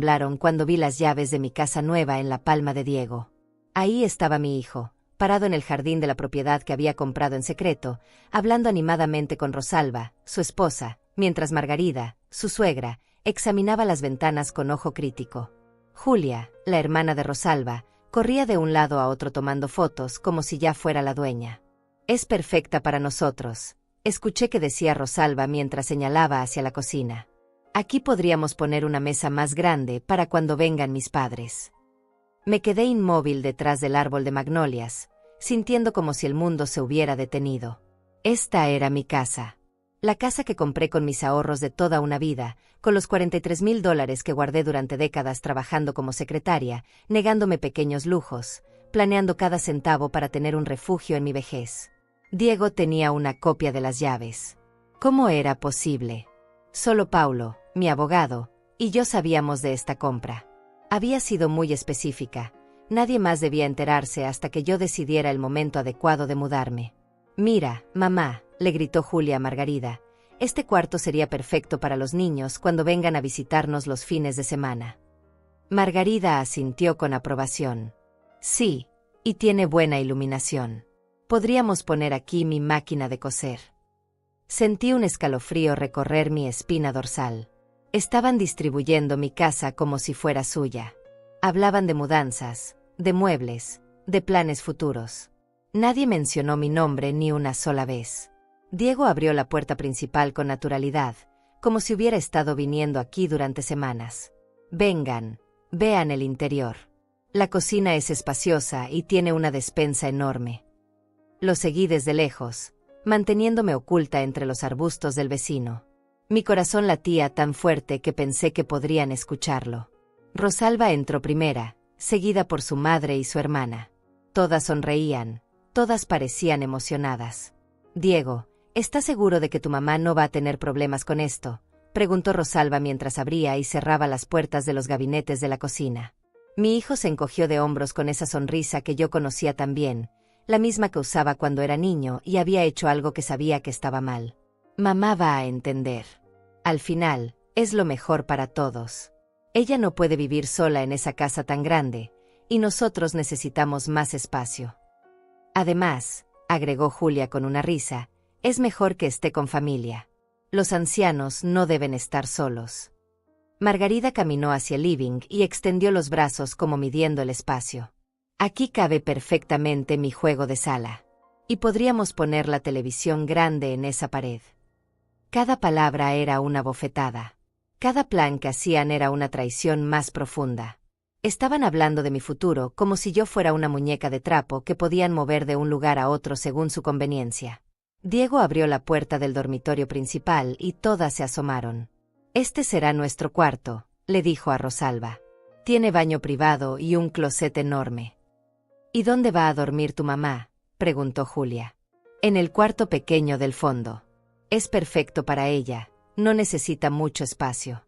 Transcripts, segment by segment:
Hablaron cuando vi las llaves de mi casa nueva en la palma de Diego. Ahí estaba mi hijo, parado en el jardín de la propiedad que había comprado en secreto, hablando animadamente con Rosalba, su esposa, mientras Margarida, su suegra, examinaba las ventanas con ojo crítico. Julia, la hermana de Rosalba, corría de un lado a otro tomando fotos como si ya fuera la dueña. «Es perfecta para nosotros», escuché que decía Rosalba mientras señalaba hacia la cocina. «Aquí podríamos poner una mesa más grande para cuando vengan mis padres». Me quedé inmóvil detrás del árbol de magnolias, sintiendo como si el mundo se hubiera detenido. Esta era mi casa. La casa que compré con mis ahorros de toda una vida, con los $43,000 que guardé durante décadas trabajando como secretaria, negándome pequeños lujos, planeando cada centavo para tener un refugio en mi vejez. Diego tenía una copia de las llaves. ¿Cómo era posible? Solo Paulo, mi abogado, y yo sabíamos de esta compra. Había sido muy específica. Nadie más debía enterarse hasta que yo decidiera el momento adecuado de mudarme. «Mira, mamá», le gritó Julia a Margarida, «este cuarto sería perfecto para los niños cuando vengan a visitarnos los fines de semana». Margarida asintió con aprobación. «Sí, y tiene buena iluminación. Podríamos poner aquí mi máquina de coser». Sentí un escalofrío recorrer mi espina dorsal. Estaban distribuyendo mi casa como si fuera suya. Hablaban de mudanzas, de muebles, de planes futuros. Nadie mencionó mi nombre ni una sola vez. Diego abrió la puerta principal con naturalidad, como si hubiera estado viniendo aquí durante semanas. «Vengan, vean el interior. La cocina es espaciosa y tiene una despensa enorme». Lo seguí desde lejos, manteniéndome oculta entre los arbustos del vecino. Mi corazón latía tan fuerte que pensé que podrían escucharlo. Rosalba entró primera, seguida por su madre y su hermana. Todas sonreían, todas parecían emocionadas. «Diego, ¿estás seguro de que tu mamá no va a tener problemas con esto?», preguntó Rosalba mientras abría y cerraba las puertas de los gabinetes de la cocina. Mi hijo se encogió de hombros con esa sonrisa que yo conocía tan bien, la misma que usaba cuando era niño y había hecho algo que sabía que estaba mal. «Mamá va a entender. Al final, es lo mejor para todos. Ella no puede vivir sola en esa casa tan grande, y nosotros necesitamos más espacio. Además», agregó Julia con una risa, «es mejor que esté con familia. Los ancianos no deben estar solos». Margarida caminó hacia el living y extendió los brazos como midiendo el espacio. «Aquí cabe perfectamente mi juego de sala. Y podríamos poner la televisión grande en esa pared». Cada palabra era una bofetada. Cada plan que hacían era una traición más profunda. Estaban hablando de mi futuro como si yo fuera una muñeca de trapo que podían mover de un lugar a otro según su conveniencia. Diego abrió la puerta del dormitorio principal y todas se asomaron. «Este será nuestro cuarto», le dijo a Rosalba. «Tiene baño privado y un closet enorme». «¿Y dónde va a dormir tu mamá?», preguntó Julia. «En el cuarto pequeño del fondo. Es perfecto para ella, no necesita mucho espacio».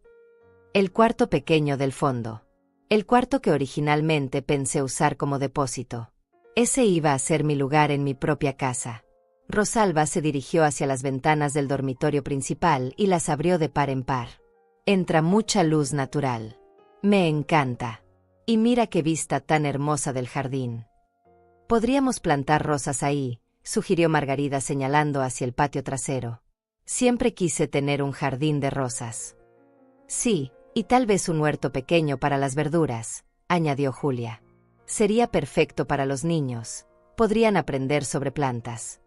El cuarto pequeño del fondo. El cuarto que originalmente pensé usar como depósito. Ese iba a ser mi lugar en mi propia casa. Rosalba se dirigió hacia las ventanas del dormitorio principal y las abrió de par en par. «Entra mucha luz natural. Me encanta. Y mira qué vista tan hermosa del jardín. Podríamos plantar rosas ahí», sugirió Margarida señalando hacia el patio trasero. «Siempre quise tener un jardín de rosas». «Sí, y tal vez un huerto pequeño para las verduras», añadió Julia. «Sería perfecto para los niños. Podrían aprender sobre plantas».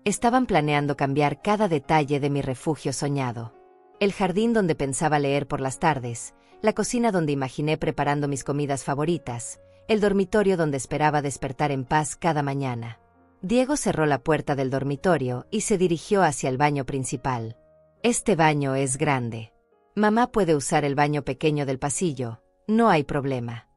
Estaban planeando cambiar cada detalle de mi refugio soñado. El jardín donde pensaba leer por las tardes, la cocina donde imaginé preparando mis comidas favoritas, el dormitorio donde esperaba despertar en paz cada mañana. Diego cerró la puerta del dormitorio y se dirigió hacia el baño principal. «Este baño es grande. Mamá puede usar el baño pequeño del pasillo, no hay problema».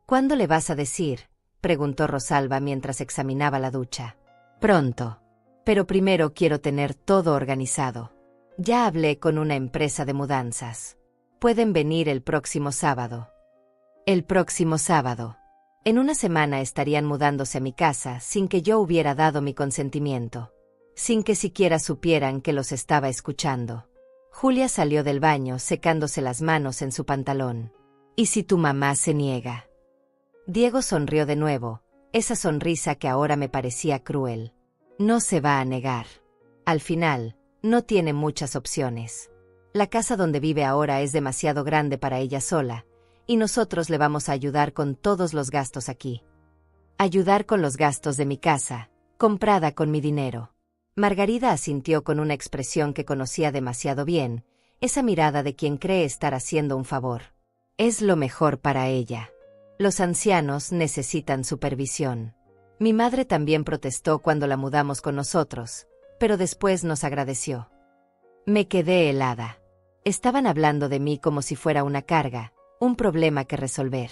«¿Cuándo le vas a decir?», preguntó Rosalba mientras examinaba la ducha. «Pronto. Pero primero quiero tener todo organizado. Ya hablé con una empresa de mudanzas. Pueden venir el próximo sábado». «El próximo sábado». En una semana estarían mudándose a mi casa sin que yo hubiera dado mi consentimiento. Sin que siquiera supieran que los estaba escuchando. Julia salió del baño secándose las manos en su pantalón. ¿Y si tu mamá se niega? Diego sonrió de nuevo, esa sonrisa que ahora me parecía cruel. No se va a negar. Al final, no tiene muchas opciones. La casa donde vive ahora es demasiado grande para ella sola, y nosotros le vamos a ayudar con todos los gastos aquí. Ayudar con los gastos de mi casa, comprada con mi dinero. Margarida asintió con una expresión que conocía demasiado bien, esa mirada de quien cree estar haciendo un favor. Es lo mejor para ella. Los ancianos necesitan supervisión. Mi madre también protestó cuando la mudamos con nosotros, pero después nos agradeció. Me quedé helada. Estaban hablando de mí como si fuera una carga, un problema que resolver.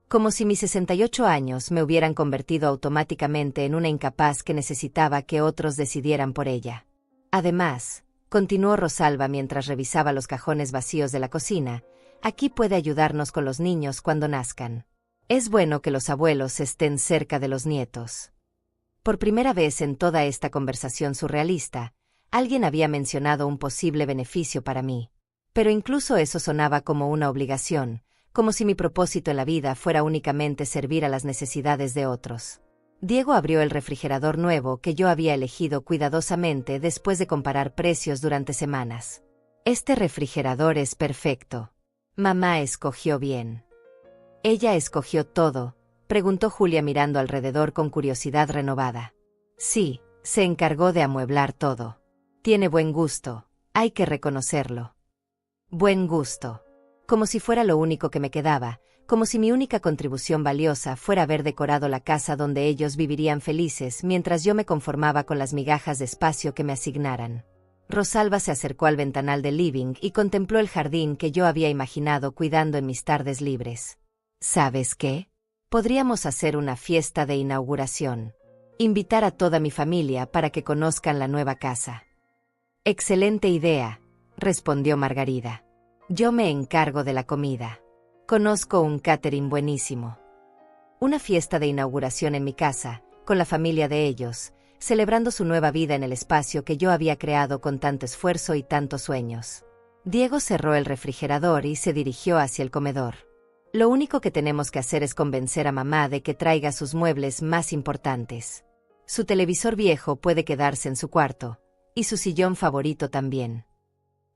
Como si mis 68 años me hubieran convertido automáticamente en una incapaz que necesitaba que otros decidieran por ella. Además, continuó Rosalba mientras revisaba los cajones vacíos de la cocina, aquí puede ayudarnos con los niños cuando nazcan. Es bueno que los abuelos estén cerca de los nietos. Por primera vez en toda esta conversación surrealista, alguien había mencionado un posible beneficio para mí. Pero incluso eso sonaba como una obligación, como si mi propósito en la vida fuera únicamente servir a las necesidades de otros. Diego abrió el refrigerador nuevo que yo había elegido cuidadosamente después de comparar precios durante semanas. Este refrigerador es perfecto. Mamá escogió bien. ¿Ella escogió todo?, preguntó Julia mirando alrededor con curiosidad renovada. Sí, se encargó de amueblar todo. Tiene buen gusto, hay que reconocerlo. Buen gusto. Como si fuera lo único que me quedaba, como si mi única contribución valiosa fuera haber decorado la casa donde ellos vivirían felices mientras yo me conformaba con las migajas de espacio que me asignaran. Rosalba se acercó al ventanal del living y contempló el jardín que yo había imaginado cuidando en mis tardes libres. ¿Sabes qué? Podríamos hacer una fiesta de inauguración. Invitar a toda mi familia para que conozcan la nueva casa. Excelente idea, respondió Margarida. Yo me encargo de la comida. Conozco un catering buenísimo. Una fiesta de inauguración en mi casa, con la familia de ellos, celebrando su nueva vida en el espacio que yo había creado con tanto esfuerzo y tantos sueños. Diego cerró el refrigerador y se dirigió hacia el comedor. Lo único que tenemos que hacer es convencer a mamá de que traiga sus muebles más importantes. Su televisor viejo puede quedarse en su cuarto, y su sillón favorito también.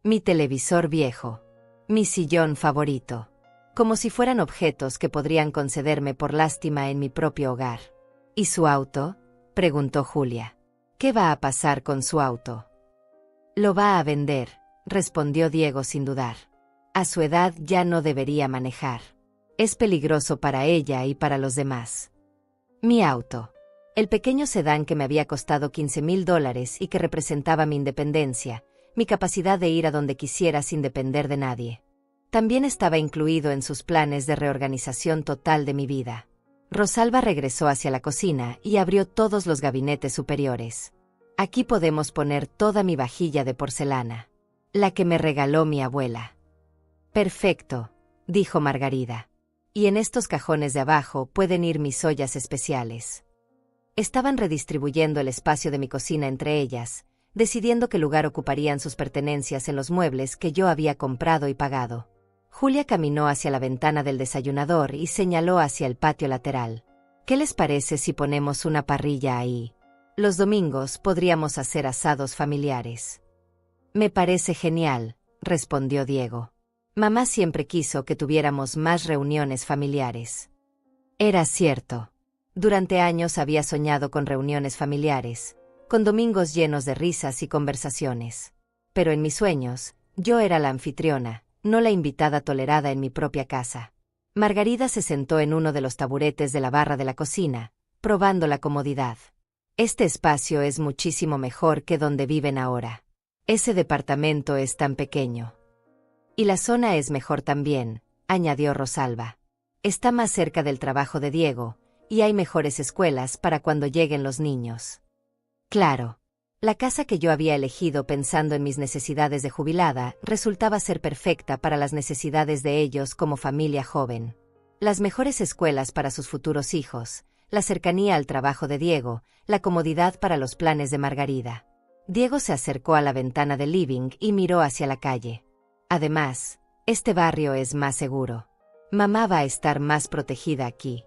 Mi televisor viejo. Mi sillón favorito. Como si fueran objetos que podrían concederme por lástima en mi propio hogar. ¿Y su auto?, preguntó Julia. ¿Qué va a pasar con su auto? Lo va a vender, respondió Diego sin dudar. A su edad ya no debería manejar. Es peligroso para ella y para los demás. Mi auto. El pequeño sedán que me había costado $15,000 y que representaba mi independencia, mi capacidad de ir a donde quisiera sin depender de nadie. También estaba incluido en sus planes de reorganización total de mi vida. Rosalba regresó hacia la cocina y abrió todos los gabinetes superiores. Aquí podemos poner toda mi vajilla de porcelana, la que me regaló mi abuela. Perfecto, dijo Margarida. Y en estos cajones de abajo pueden ir mis ollas especiales. Estaban redistribuyendo el espacio de mi cocina entre ellas, decidiendo qué lugar ocuparían sus pertenencias en los muebles que yo había comprado y pagado. Julia caminó hacia la ventana del desayunador y señaló hacia el patio lateral. ¿Qué les parece si ponemos una parrilla ahí? Los domingos podríamos hacer asados familiares. Me parece genial, respondió Diego. Mamá siempre quiso que tuviéramos más reuniones familiares. Era cierto. Durante años había soñado con reuniones familiares, con domingos llenos de risas y conversaciones. Pero en mis sueños, yo era la anfitriona, no la invitada tolerada en mi propia casa. Margarida se sentó en uno de los taburetes de la barra de la cocina, probando la comodidad. Este espacio es muchísimo mejor que donde viven ahora. Ese departamento es tan pequeño. Y la zona es mejor también, añadió Rosalba. Está más cerca del trabajo de Diego, y hay mejores escuelas para cuando lleguen los niños. Claro. La casa que yo había elegido pensando en mis necesidades de jubilada resultaba ser perfecta para las necesidades de ellos como familia joven. Las mejores escuelas para sus futuros hijos, la cercanía al trabajo de Diego, la comodidad para los planes de Margarida. Diego se acercó a la ventana del living y miró hacia la calle. Además, este barrio es más seguro. Mamá va a estar más protegida aquí.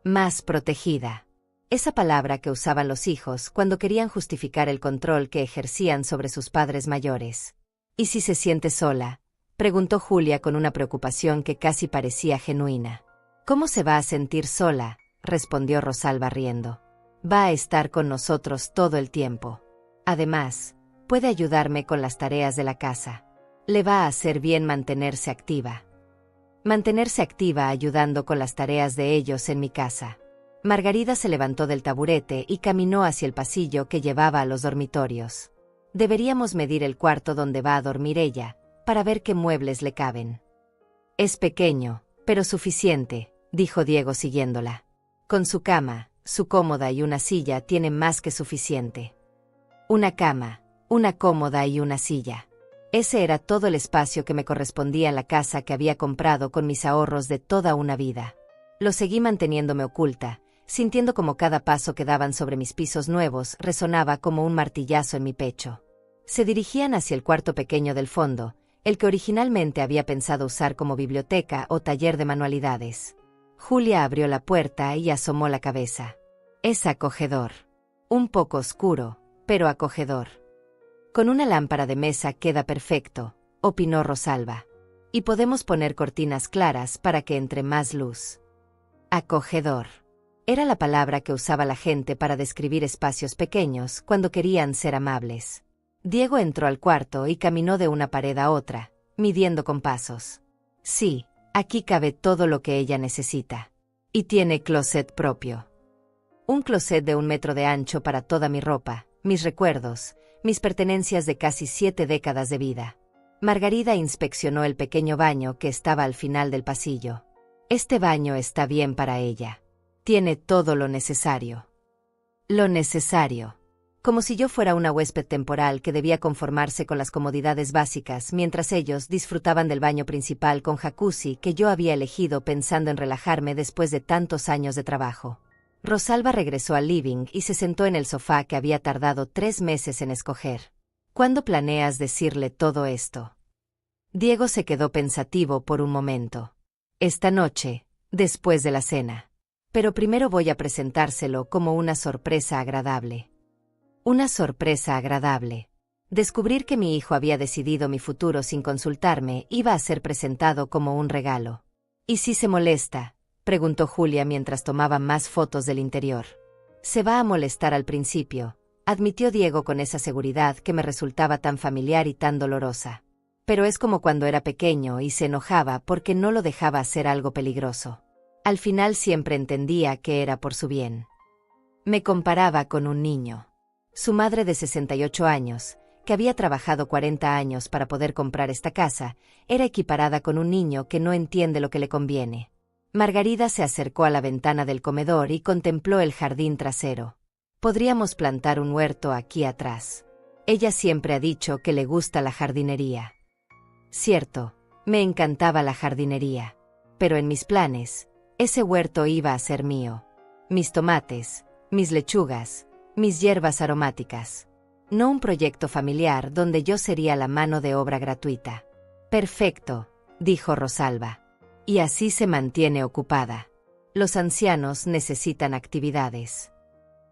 Más protegida. Esa palabra que usaban los hijos cuando querían justificar el control que ejercían sobre sus padres mayores. ¿Y si se siente sola?, preguntó Julia con una preocupación que casi parecía genuina. ¿Cómo se va a sentir sola?, respondió Rosalba riendo. Va a estar con nosotros todo el tiempo. Además, puede ayudarme con las tareas de la casa. Le va a hacer bien mantenerse activa. Mantenerse activa ayudando con las tareas de ellos en mi casa. Margarida se levantó del taburete y caminó hacia el pasillo que llevaba a los dormitorios. Deberíamos medir el cuarto donde va a dormir ella, para ver qué muebles le caben. Es pequeño, pero suficiente, dijo Diego siguiéndola. Con su cama, su cómoda y una silla tiene más que suficiente. Una cama, una cómoda y una silla. Ese era todo el espacio que me correspondía en la casa que había comprado con mis ahorros de toda una vida. Lo seguí manteniéndome oculta, sintiendo como cada paso que daban sobre mis pisos nuevos resonaba como un martillazo en mi pecho. Se dirigían hacia el cuarto pequeño del fondo, el que originalmente había pensado usar como biblioteca o taller de manualidades. Julia abrió la puerta y asomó la cabeza. Es acogedor. Un poco oscuro, pero acogedor. Con una lámpara de mesa queda perfecto, opinó Rosalba. Y podemos poner cortinas claras para que entre más luz. Acogedor. Era la palabra que usaba la gente para describir espacios pequeños cuando querían ser amables. Diego entró al cuarto y caminó de una pared a otra, midiendo con pasos. Sí, aquí cabe todo lo que ella necesita. Y tiene closet propio. Un closet de 1 metro de ancho para toda mi ropa, mis recuerdos, mis pertenencias de casi 7 décadas de vida. Margarida inspeccionó el pequeño baño que estaba al final del pasillo. Este baño está bien para ella. Tiene todo lo necesario. Lo necesario. Como si yo fuera una huésped temporal que debía conformarse con las comodidades básicas mientras ellos disfrutaban del baño principal con jacuzzi que yo había elegido pensando en relajarme después de tantos años de trabajo. Rosalba regresó al living y se sentó en el sofá que había tardado 3 meses en escoger. ¿Cuándo planeas decirle todo esto? Diego se quedó pensativo por un momento. Esta noche, después de la cena. Pero primero voy a presentárselo como una sorpresa agradable. Una sorpresa agradable. Descubrir que mi hijo había decidido mi futuro sin consultarme iba a ser presentado como un regalo. ¿Y si se molesta?, preguntó Julia mientras tomaba más fotos del interior. Se va a molestar al principio, admitió Diego con esa seguridad que me resultaba tan familiar y tan dolorosa. Pero es como cuando era pequeño y se enojaba porque no lo dejaba hacer algo peligroso. Al final siempre entendía que era por su bien. Me comparaba con un niño. Su madre de 68 años, que había trabajado 40 años para poder comprar esta casa, era equiparada con un niño que no entiende lo que le conviene. Margarida se acercó a la ventana del comedor y contempló el jardín trasero. Podríamos plantar un huerto aquí atrás. Ella siempre ha dicho que le gusta la jardinería. Cierto, me encantaba la jardinería. Pero en mis planes, ese huerto iba a ser mío. Mis tomates, mis lechugas, mis hierbas aromáticas. No un proyecto familiar donde yo sería la mano de obra gratuita. Perfecto, dijo Rosalba. Y así se mantiene ocupada. Los ancianos necesitan actividades.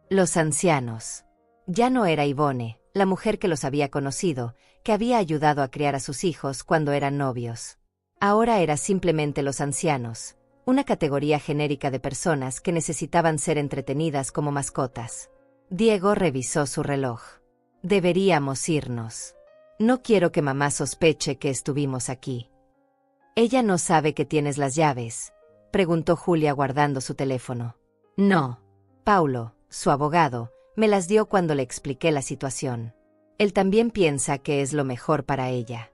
Los ancianos. Ya no era Ivone, la mujer que los había conocido, que había ayudado a criar a sus hijos cuando eran novios. Ahora era simplemente los ancianos, una categoría genérica de personas que necesitaban ser entretenidas como mascotas. Diego revisó su reloj. Deberíamos irnos. No quiero que mamá sospeche que estuvimos aquí. ¿Ella no sabe que tienes las llaves?, preguntó Julia guardando su teléfono. No. Paulo, su abogado, me las dio cuando le expliqué la situación. Él también piensa que es lo mejor para ella.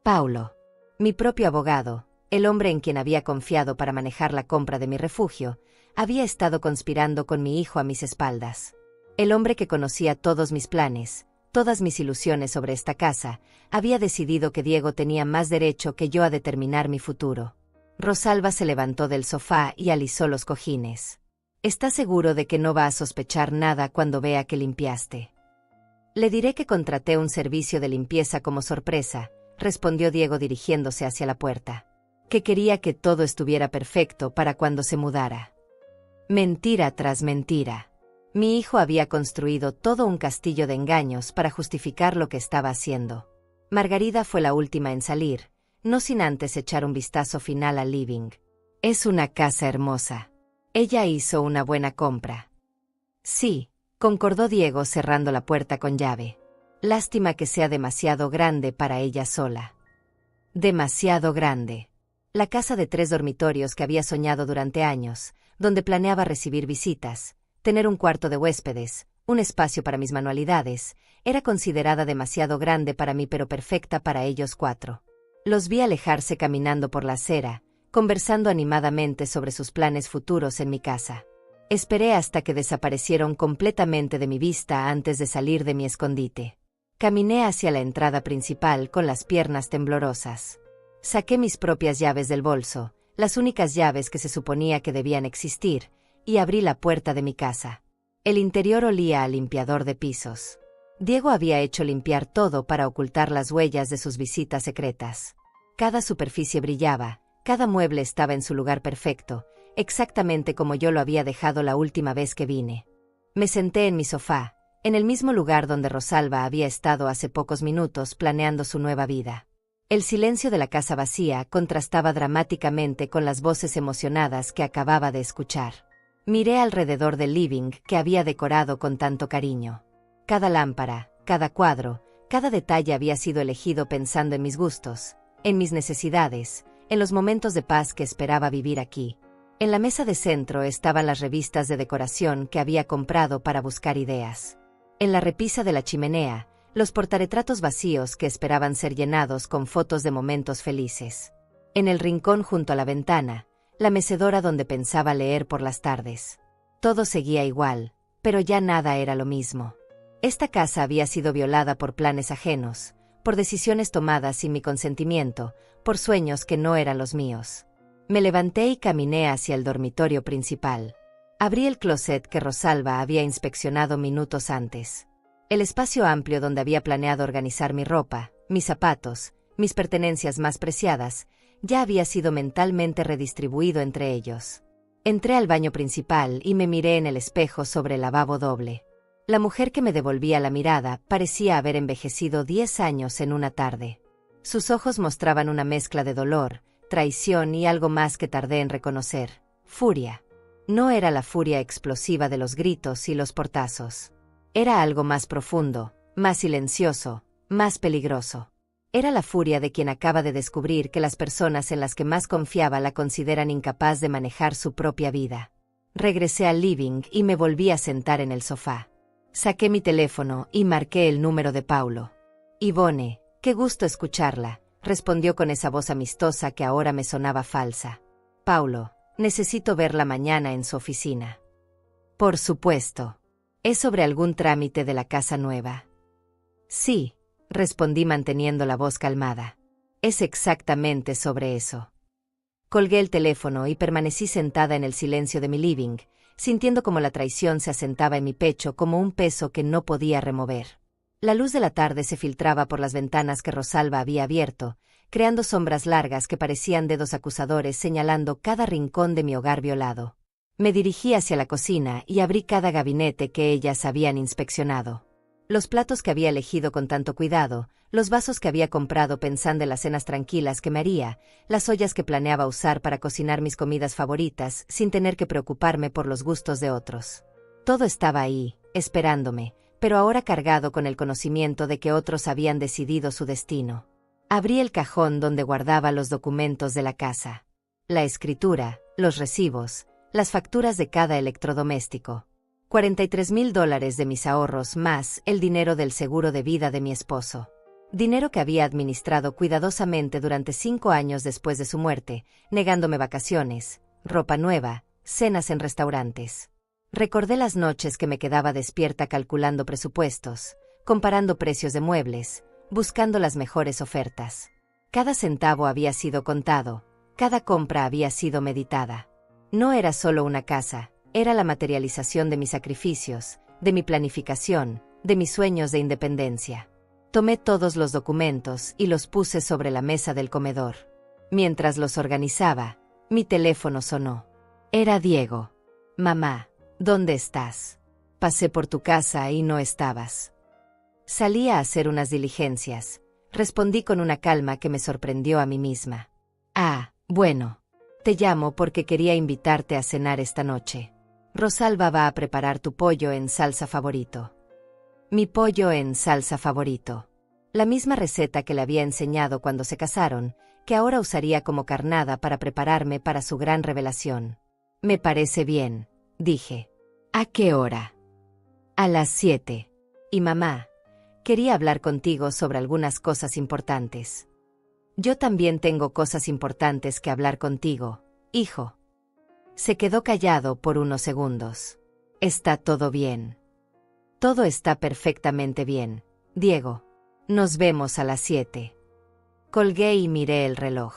Paulo. Mi propio abogado, el hombre en quien había confiado para manejar la compra de mi refugio, había estado conspirando con mi hijo a mis espaldas. El hombre que conocía todos mis planes, todas mis ilusiones sobre esta casa, había decidido que Diego tenía más derecho que yo a determinar mi futuro. Rosalba se levantó del sofá y alisó los cojines. ¿Estás seguro de que no va a sospechar nada cuando vea que limpiaste? Le diré que contraté un servicio de limpieza como sorpresa, respondió Diego dirigiéndose hacia la puerta. que quería que todo estuviera perfecto para cuando se mudara. Mentira tras mentira. Mi hijo había construido todo un castillo de engaños para justificar lo que estaba haciendo. Margarida fue la última en salir, no sin antes echar un vistazo final al living. Es una casa hermosa. Ella hizo una buena compra. Sí, concordó Diego cerrando la puerta con llave. Lástima que sea demasiado grande para ella sola. Demasiado grande. La casa de 3 dormitorios que había soñado durante años, donde planeaba recibir visitas, tener un cuarto de huéspedes, un espacio para mis manualidades, era considerada demasiado grande para mí pero perfecta para ellos 4. Los vi alejarse caminando por la acera, conversando animadamente sobre sus planes futuros en mi casa. Esperé hasta que desaparecieron completamente de mi vista antes de salir de mi escondite. Caminé hacia la entrada principal con las piernas temblorosas. Saqué mis propias llaves del bolso, las únicas llaves que se suponía que debían existir, y abrí la puerta de mi casa. El interior olía a limpiador de pisos. Diego había hecho limpiar todo para ocultar las huellas de sus visitas secretas. Cada superficie brillaba, cada mueble estaba en su lugar perfecto, exactamente como yo lo había dejado la última vez que vine. Me senté en mi sofá, en el mismo lugar donde Rosalba había estado hace pocos minutos planeando su nueva vida. El silencio de la casa vacía contrastaba dramáticamente con las voces emocionadas que acababa de escuchar. Miré alrededor del living que había decorado con tanto cariño. Cada lámpara, cada cuadro, cada detalle había sido elegido pensando en mis gustos, en mis necesidades, en los momentos de paz que esperaba vivir aquí. En la mesa de centro estaban las revistas de decoración que había comprado para buscar ideas. En la repisa de la chimenea, los portarretratos vacíos que esperaban ser llenados con fotos de momentos felices. En el rincón junto a la ventana, la mecedora donde pensaba leer por las tardes. Todo seguía igual, pero ya nada era lo mismo. Esta casa había sido violada por planes ajenos, por decisiones tomadas sin mi consentimiento, por sueños que no eran los míos. Me levanté y caminé hacia el dormitorio principal. Abrí el closet que Rosalba había inspeccionado minutos antes. El espacio amplio donde había planeado organizar mi ropa, mis zapatos, mis pertenencias más preciadas, ya había sido mentalmente redistribuido entre ellos. Entré al baño principal y me miré en el espejo sobre el lavabo doble. La mujer que me devolvía la mirada parecía haber envejecido 10 años en una tarde. Sus ojos mostraban una mezcla de dolor, traición y algo más que tardé en reconocer: furia. No era la furia explosiva de los gritos y los portazos. Era algo más profundo, más silencioso, más peligroso. Era la furia de quien acaba de descubrir que las personas en las que más confiaba la consideran incapaz de manejar su propia vida. Regresé al living y me volví a sentar en el sofá. Saqué mi teléfono y marqué el número de Paulo. «Ivone, qué gusto escucharla», respondió con esa voz amistosa que ahora me sonaba falsa. «Paulo, necesito verla mañana en su oficina». «Por supuesto. ¿Es sobre algún trámite de la casa nueva?» «Sí», respondí manteniendo la voz calmada. «Es exactamente sobre eso». Colgué el teléfono y permanecí sentada en el silencio de mi living, sintiendo como la traición se asentaba en mi pecho como un peso que no podía remover. La luz de la tarde se filtraba por las ventanas que Rosalba había abierto, creando sombras largas que parecían dedos acusadores señalando cada rincón de mi hogar violado. Me dirigí hacia la cocina y abrí cada gabinete que ellas habían inspeccionado. Los platos que había elegido con tanto cuidado, los vasos que había comprado pensando en las cenas tranquilas que me haría, las ollas que planeaba usar para cocinar mis comidas favoritas sin tener que preocuparme por los gustos de otros. Todo estaba ahí, esperándome, pero ahora cargado con el conocimiento de que otros habían decidido su destino. Abrí el cajón donde guardaba los documentos de la casa. La escritura, los recibos, las facturas de cada electrodoméstico. $43,000 de mis ahorros más el dinero del seguro de vida de mi esposo. Dinero que había administrado cuidadosamente durante 5 años después de su muerte, negándome vacaciones, ropa nueva, cenas en restaurantes. Recordé las noches que me quedaba despierta calculando presupuestos, comparando precios de muebles, buscando las mejores ofertas. Cada centavo había sido contado, cada compra había sido meditada. No era solo una casa, era la materialización de mis sacrificios, de mi planificación, de mis sueños de independencia. Tomé todos los documentos y los puse sobre la mesa del comedor. Mientras los organizaba, mi teléfono sonó. Era Diego. Mamá, ¿dónde estás? Pasé por tu casa y no estabas. Salí a hacer unas diligencias. Respondí con una calma que me sorprendió a mí misma. Ah, bueno. Te llamo porque quería invitarte a cenar esta noche. Rosalba va a preparar tu pollo en salsa favorito. Mi pollo en salsa favorito. La misma receta que le había enseñado cuando se casaron, que ahora usaría como carnada para prepararme para su gran revelación. Me parece bien, dije. ¿A qué hora? A las 7. Y mamá, quería hablar contigo sobre algunas cosas importantes. Yo también tengo cosas importantes que hablar contigo, hijo. Se quedó callado por unos segundos. ¿Está todo bien? Todo está perfectamente bien, Diego. Nos vemos a las 7. Colgué y miré el reloj.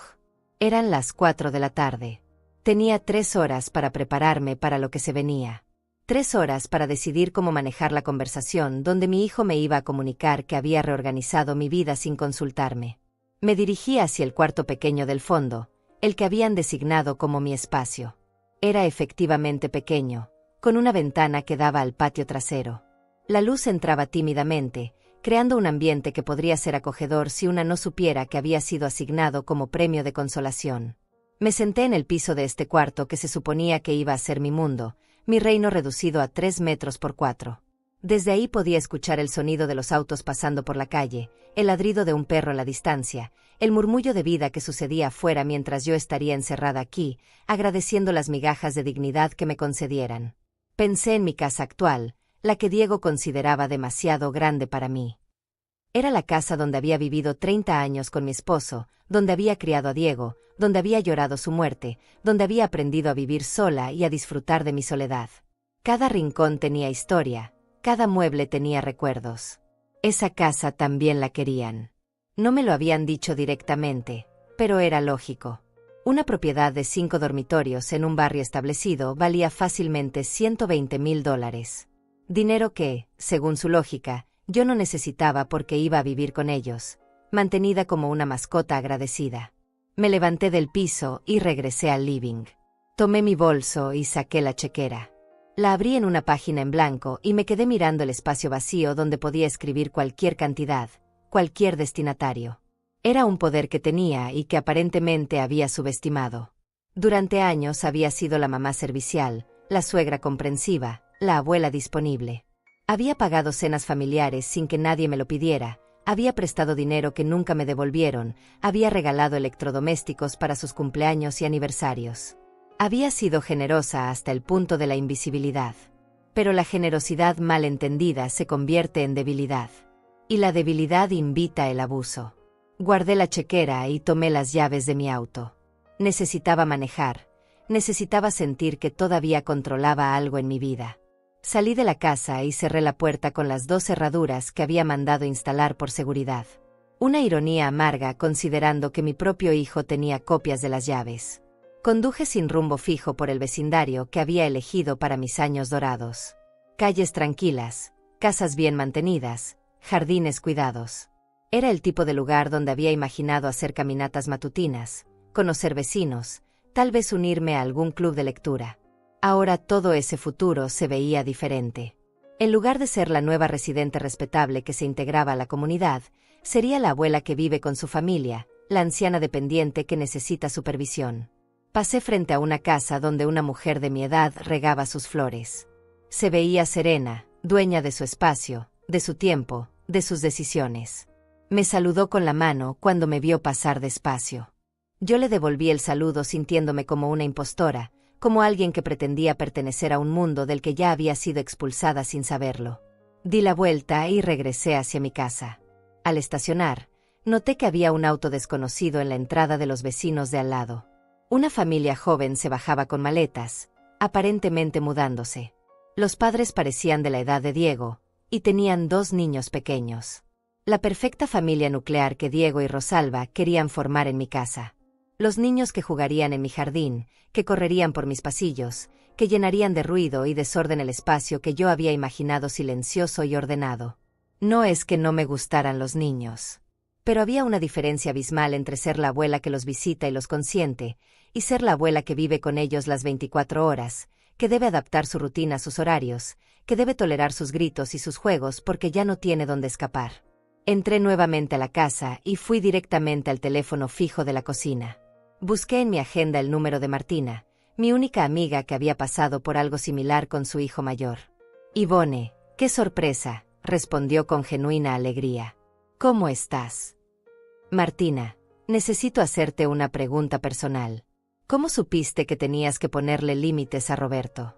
Eran las 4 de la tarde. Tenía 3 horas para prepararme para lo que se venía. 3 horas para decidir cómo manejar la conversación donde mi hijo me iba a comunicar que había reorganizado mi vida sin consultarme. Me dirigí hacia el cuarto pequeño del fondo, el que habían designado como mi espacio. Era efectivamente pequeño, con una ventana que daba al patio trasero. La luz entraba tímidamente, creando un ambiente que podría ser acogedor si una no supiera que había sido asignado como premio de consolación. Me senté en el piso de este cuarto que se suponía que iba a ser mi mundo, mi reino reducido a 3 metros por 4. Desde ahí podía escuchar el sonido de los autos pasando por la calle, el ladrido de un perro a la distancia, el murmullo de vida que sucedía afuera mientras yo estaría encerrada aquí, agradeciendo las migajas de dignidad que me concedieran. Pensé en mi casa actual, la que Diego consideraba demasiado grande para mí. Era la casa donde había vivido 30 años con mi esposo, donde había criado a Diego, donde había llorado su muerte, donde había aprendido a vivir sola y a disfrutar de mi soledad. Cada rincón tenía historia, cada mueble tenía recuerdos. Esa casa también la querían. No me lo habían dicho directamente, pero era lógico. Una propiedad de 5 dormitorios en un barrio establecido valía fácilmente $120,000. Dinero que, según su lógica, yo no necesitaba porque iba a vivir con ellos, mantenida como una mascota agradecida. Me levanté del piso y regresé al living. Tomé mi bolso y saqué la chequera. La abrí en una página en blanco y me quedé mirando el espacio vacío donde podía escribir cualquier cantidad, cualquier destinatario. Era un poder que tenía y que aparentemente había subestimado. Durante años había sido la mamá servicial, la suegra comprensiva, la abuela disponible. Había pagado cenas familiares sin que nadie me lo pidiera, había prestado dinero que nunca me devolvieron, había regalado electrodomésticos para sus cumpleaños y aniversarios. Había sido generosa hasta el punto de la invisibilidad. Pero la generosidad mal entendida se convierte en debilidad. Y la debilidad invita el abuso. Guardé la chequera y tomé las llaves de mi auto. Necesitaba manejar. Necesitaba sentir que todavía controlaba algo en mi vida. Salí de la casa y cerré la puerta con las 2 cerraduras que había mandado instalar por seguridad. Una ironía amarga considerando que mi propio hijo tenía copias de las llaves. Conduje sin rumbo fijo por el vecindario que había elegido para mis años dorados. Calles tranquilas, casas bien mantenidas, jardines cuidados. Era el tipo de lugar donde había imaginado hacer caminatas matutinas, conocer vecinos, tal vez unirme a algún club de lectura. Ahora todo ese futuro se veía diferente. En lugar de ser la nueva residente respetable que se integraba a la comunidad, sería la abuela que vive con su familia, la anciana dependiente que necesita supervisión. Pasé frente a una casa donde una mujer de mi edad regaba sus flores. Se veía serena, dueña de su espacio, de su tiempo, de sus decisiones. Me saludó con la mano cuando me vio pasar despacio. Yo le devolví el saludo sintiéndome como una impostora, como alguien que pretendía pertenecer a un mundo del que ya había sido expulsada sin saberlo. Di la vuelta y regresé hacia mi casa. Al estacionar, noté que había un auto desconocido en la entrada de los vecinos de al lado. Una familia joven se bajaba con maletas, aparentemente mudándose. Los padres parecían de la edad de Diego, y tenían 2 niños pequeños. La perfecta familia nuclear que Diego y Rosalba querían formar en mi casa. Los niños que jugarían en mi jardín, que correrían por mis pasillos, que llenarían de ruido y desorden el espacio que yo había imaginado silencioso y ordenado. No es que no me gustaran los niños. Pero había una diferencia abismal entre ser la abuela que los visita y los consiente, y ser la abuela que vive con ellos las 24 horas, que debe adaptar su rutina a sus horarios, que debe tolerar sus gritos y sus juegos porque ya no tiene dónde escapar. Entré nuevamente a la casa y fui directamente al teléfono fijo de la cocina. Busqué en mi agenda el número de Martina, mi única amiga que había pasado por algo similar con su hijo mayor. «Ivone, qué sorpresa», respondió con genuina alegría. «¿Cómo estás?» «Martina, necesito hacerte una pregunta personal. ¿Cómo supiste que tenías que ponerle límites a Roberto?»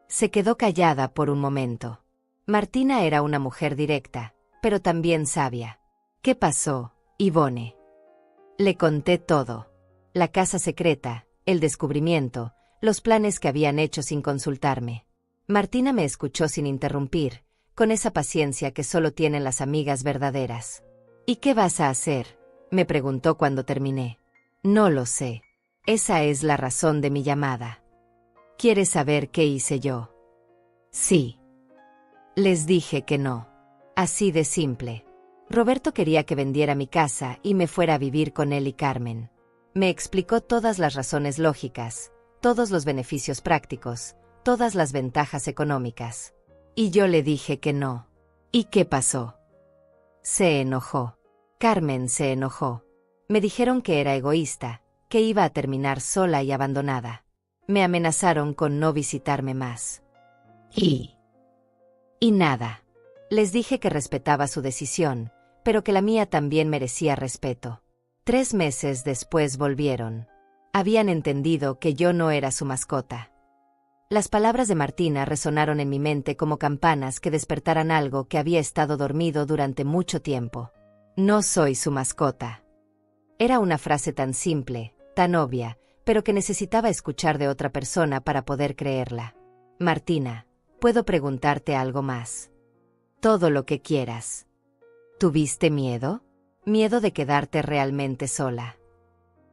Se quedó callada por un momento. Martina era una mujer directa, pero también sabia. «¿Qué pasó, Ivone?» Le conté todo. La casa secreta, el descubrimiento, los planes que habían hecho sin consultarme. Martina me escuchó sin interrumpir, con esa paciencia que solo tienen las amigas verdaderas. «¿Y qué vas a hacer?», me preguntó cuando terminé. «No lo sé. Esa es la razón de mi llamada». «¿Quieres saber qué hice yo?» «Sí». Les dije que no. Así de simple. Roberto quería que vendiera mi casa y me fuera a vivir con él y Carmen. Me explicó todas las razones lógicas, todos los beneficios prácticos, todas las ventajas económicas. Y yo le dije que no. ¿Y qué pasó? Se enojó. Carmen se enojó. Me dijeron que era egoísta, que iba a terminar sola y abandonada. Me amenazaron con no visitarme más. Y nada. Les dije que respetaba su decisión, pero que la mía también merecía respeto. 3 meses después volvieron. Habían entendido que yo no era su mascota. Las palabras de Martina resonaron en mi mente como campanas que despertaran algo que había estado dormido durante mucho tiempo. No soy su mascota. Era una frase tan simple, tan obvia, pero que necesitaba escuchar de otra persona para poder creerla. Martina, ¿puedo preguntarte algo más? Todo lo que quieras. ¿Tuviste miedo? ¿Miedo de quedarte realmente sola?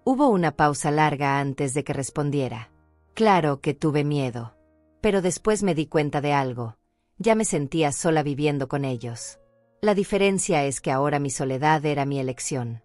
Hubo una pausa larga antes de que respondiera. Claro que tuve miedo. Pero después me di cuenta de algo. Ya me sentía sola viviendo con ellos. La diferencia es que ahora mi soledad era mi elección.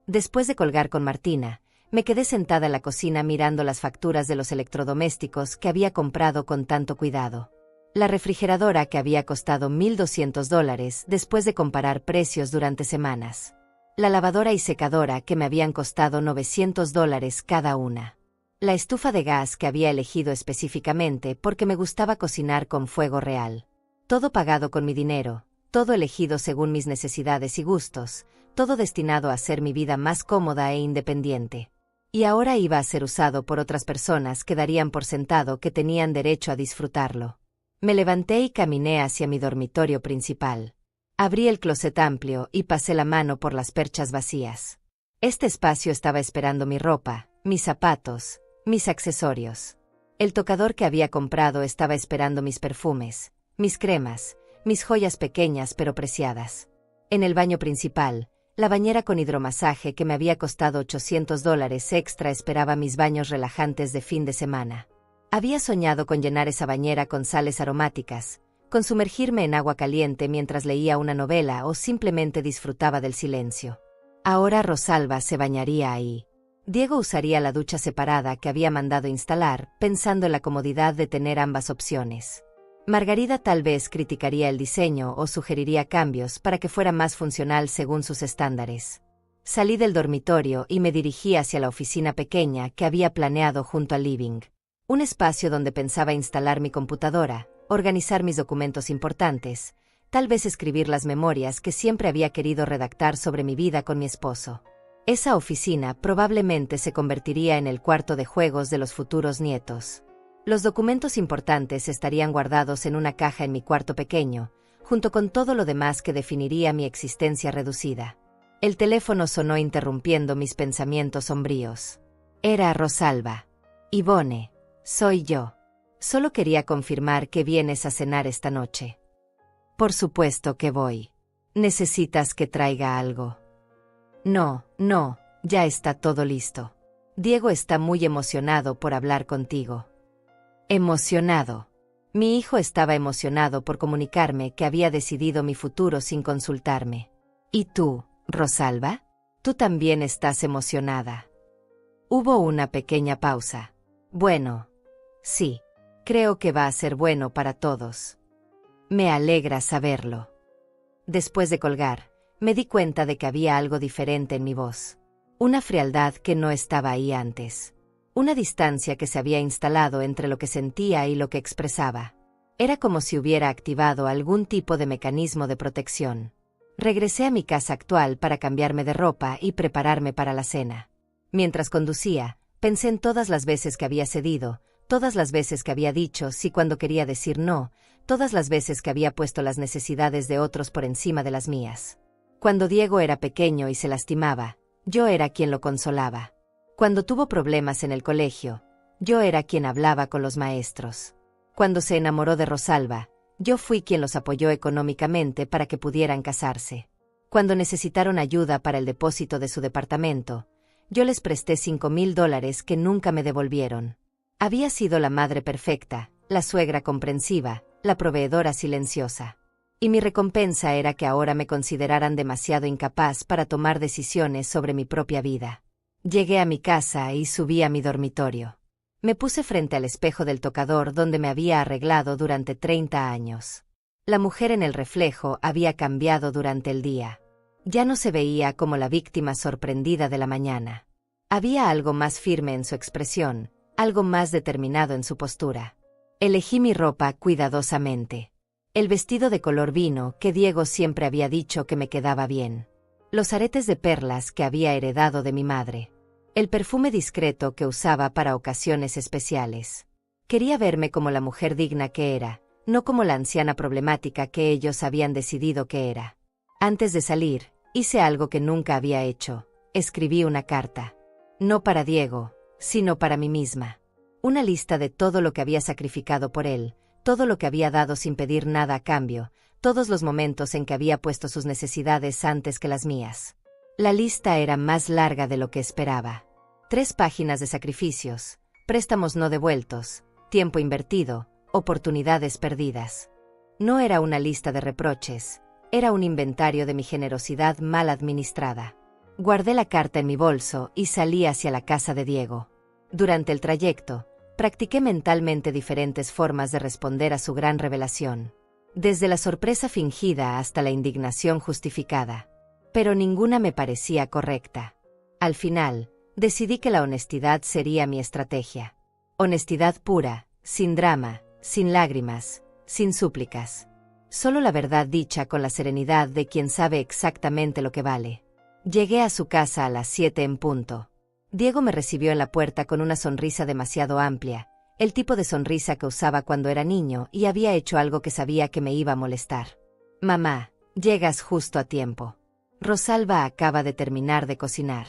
Después de colgar con Martina, me quedé sentada en la cocina mirando las facturas de los electrodomésticos que había comprado con tanto cuidado. La refrigeradora que había costado $1,200 después de comparar precios durante semanas. La lavadora y secadora que me habían costado $900 cada una. La estufa de gas que había elegido específicamente porque me gustaba cocinar con fuego real. Todo pagado con mi dinero, todo elegido según mis necesidades y gustos, todo destinado a hacer mi vida más cómoda e independiente. Y ahora iba a ser usado por otras personas que darían por sentado que tenían derecho a disfrutarlo. Me levanté y caminé hacia mi dormitorio principal. Abrí el closet amplio y pasé la mano por las perchas vacías. Este espacio estaba esperando mi ropa, mis zapatos, mis accesorios. El tocador que había comprado estaba esperando mis perfumes, mis cremas, mis joyas pequeñas pero preciadas. En el baño principal, la bañera con hidromasaje que me había costado $800 extra esperaba mis baños relajantes de fin de semana. Había soñado con llenar esa bañera con sales aromáticas, con sumergirme en agua caliente mientras leía una novela o simplemente disfrutaba del silencio. Ahora Rosalba se bañaría ahí. Diego usaría la ducha separada que había mandado instalar, pensando en la comodidad de tener ambas opciones. Margarida tal vez criticaría el diseño o sugeriría cambios para que fuera más funcional según sus estándares. Salí del dormitorio y me dirigí hacia la oficina pequeña que había planeado junto al living. Un espacio donde pensaba instalar mi computadora, organizar mis documentos importantes, tal vez escribir las memorias que siempre había querido redactar sobre mi vida con mi esposo. Esa oficina probablemente se convertiría en el cuarto de juegos de los futuros nietos. Los documentos importantes estarían guardados en una caja en mi cuarto pequeño, junto con todo lo demás que definiría mi existencia reducida. El teléfono sonó interrumpiendo mis pensamientos sombríos. Era Rosalba. Ivone, soy yo. Solo quería confirmar que vienes a cenar esta noche. Por supuesto que voy. ¿Necesitas que traiga algo? No, ya está todo listo. Diego está muy emocionado por hablar contigo. Emocionado. Mi hijo estaba emocionado por comunicarme que había decidido mi futuro sin consultarme. ¿Y tú, Rosalba, tú también estás emocionada. Hubo una pequeña pausa. Bueno, sí, creo que va a ser bueno para todos. Me alegra saberlo. Después de colgar, me di cuenta de que había algo diferente en mi voz. Una frialdad que no estaba ahí antes. Una distancia que se había instalado entre lo que sentía y lo que expresaba. Era como si hubiera activado algún tipo de mecanismo de protección. Regresé a mi casa actual para cambiarme de ropa y prepararme para la cena. Mientras conducía, pensé en todas las veces que había cedido, todas las veces que había dicho sí cuando quería decir no, todas las veces que había puesto las necesidades de otros por encima de las mías. Cuando Diego era pequeño y se lastimaba, yo era quien lo consolaba. Cuando tuvo problemas en el colegio, yo era quien hablaba con los maestros. Cuando se enamoró de Rosalba, yo fui quien los apoyó económicamente para que pudieran casarse. Cuando necesitaron ayuda para el depósito de su departamento, yo les presté $5,000 que nunca me devolvieron. Había sido la madre perfecta, la suegra comprensiva, la proveedora silenciosa. Y mi recompensa era que ahora me consideraran demasiado incapaz para tomar decisiones sobre mi propia vida. Llegué a mi casa y subí a mi dormitorio. Me puse frente al espejo del tocador donde me había arreglado durante 30 años. La mujer en el reflejo había cambiado durante el día. Ya no se veía como la víctima sorprendida de la mañana. Había algo más firme en su expresión, algo más determinado en su postura. Elegí mi ropa cuidadosamente. El vestido de color vino que Diego siempre había dicho que me quedaba bien. Los aretes de perlas que había heredado de mi madre. El perfume discreto que usaba para ocasiones especiales. Quería verme como la mujer digna que era, no como la anciana problemática que ellos habían decidido que era. Antes de salir, hice algo que nunca había hecho. Escribí una carta. No para Diego, sino para mí misma. Una lista de todo lo que había sacrificado por él, todo lo que había dado sin pedir nada a cambio, todos los momentos en que había puesto sus necesidades antes que las mías. La lista era más larga de lo que esperaba. 3 páginas de sacrificios, préstamos no devueltos, tiempo invertido, oportunidades perdidas. No era una lista de reproches, era un inventario de mi generosidad mal administrada. Guardé la carta en mi bolso y salí hacia la casa de Diego. Durante el trayecto, practiqué mentalmente diferentes formas de responder a su gran revelación. Desde la sorpresa fingida hasta la indignación justificada. Pero ninguna me parecía correcta. Al final, decidí que la honestidad sería mi estrategia. Honestidad pura, sin drama, sin lágrimas, sin súplicas. Solo la verdad dicha con la serenidad de quien sabe exactamente lo que vale. Llegué a su casa a las 7 en punto. Diego me recibió en la puerta con una sonrisa demasiado amplia, el tipo de sonrisa que usaba cuando era niño y había hecho algo que sabía que me iba a molestar. Mamá, llegas justo a tiempo. Rosalba acaba de terminar de cocinar.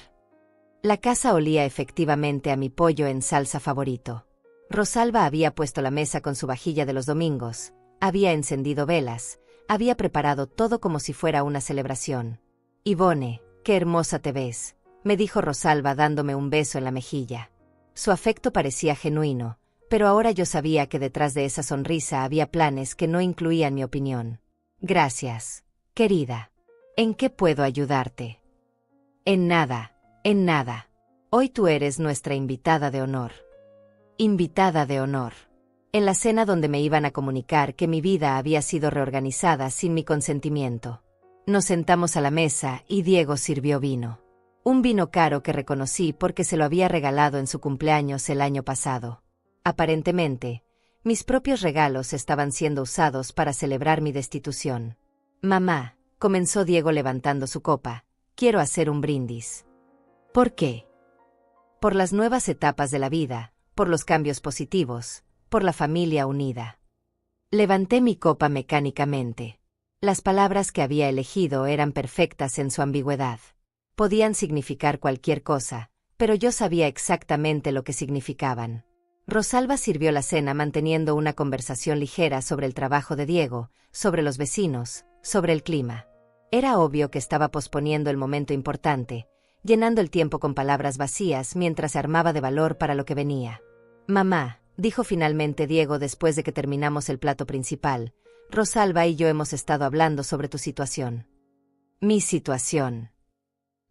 La casa olía efectivamente a mi pollo en salsa favorito. Rosalba había puesto la mesa con su vajilla de los domingos, había encendido velas, había preparado todo como si fuera una celebración. Ivone, qué hermosa te ves, me dijo Rosalba dándome un beso en la mejilla. Su afecto parecía genuino, pero ahora yo sabía que detrás de esa sonrisa había planes que no incluían mi opinión. Gracias, querida. ¿En qué puedo ayudarte? En nada, en nada. Hoy tú eres nuestra invitada de honor. Invitada de honor. En la cena donde me iban a comunicar que mi vida había sido reorganizada sin mi consentimiento. Nos sentamos a la mesa y Diego sirvió vino. Un vino caro que reconocí porque se lo había regalado en su cumpleaños el año pasado. Aparentemente, mis propios regalos estaban siendo usados para celebrar mi destitución. Mamá, comenzó Diego levantando su copa, quiero hacer un brindis. ¿Por qué? Por las nuevas etapas de la vida, por los cambios positivos, por la familia unida. Levanté mi copa mecánicamente. Las palabras que había elegido eran perfectas en su ambigüedad. Podían significar cualquier cosa, pero yo sabía exactamente lo que significaban. Rosalba sirvió la cena manteniendo una conversación ligera sobre el trabajo de Diego, sobre los vecinos, sobre el clima. Era obvio que estaba posponiendo el momento importante, llenando el tiempo con palabras vacías mientras se armaba de valor para lo que venía. Mamá, dijo finalmente Diego después de que terminamos el plato principal, Rosalba y yo hemos estado hablando sobre tu situación. Mi situación.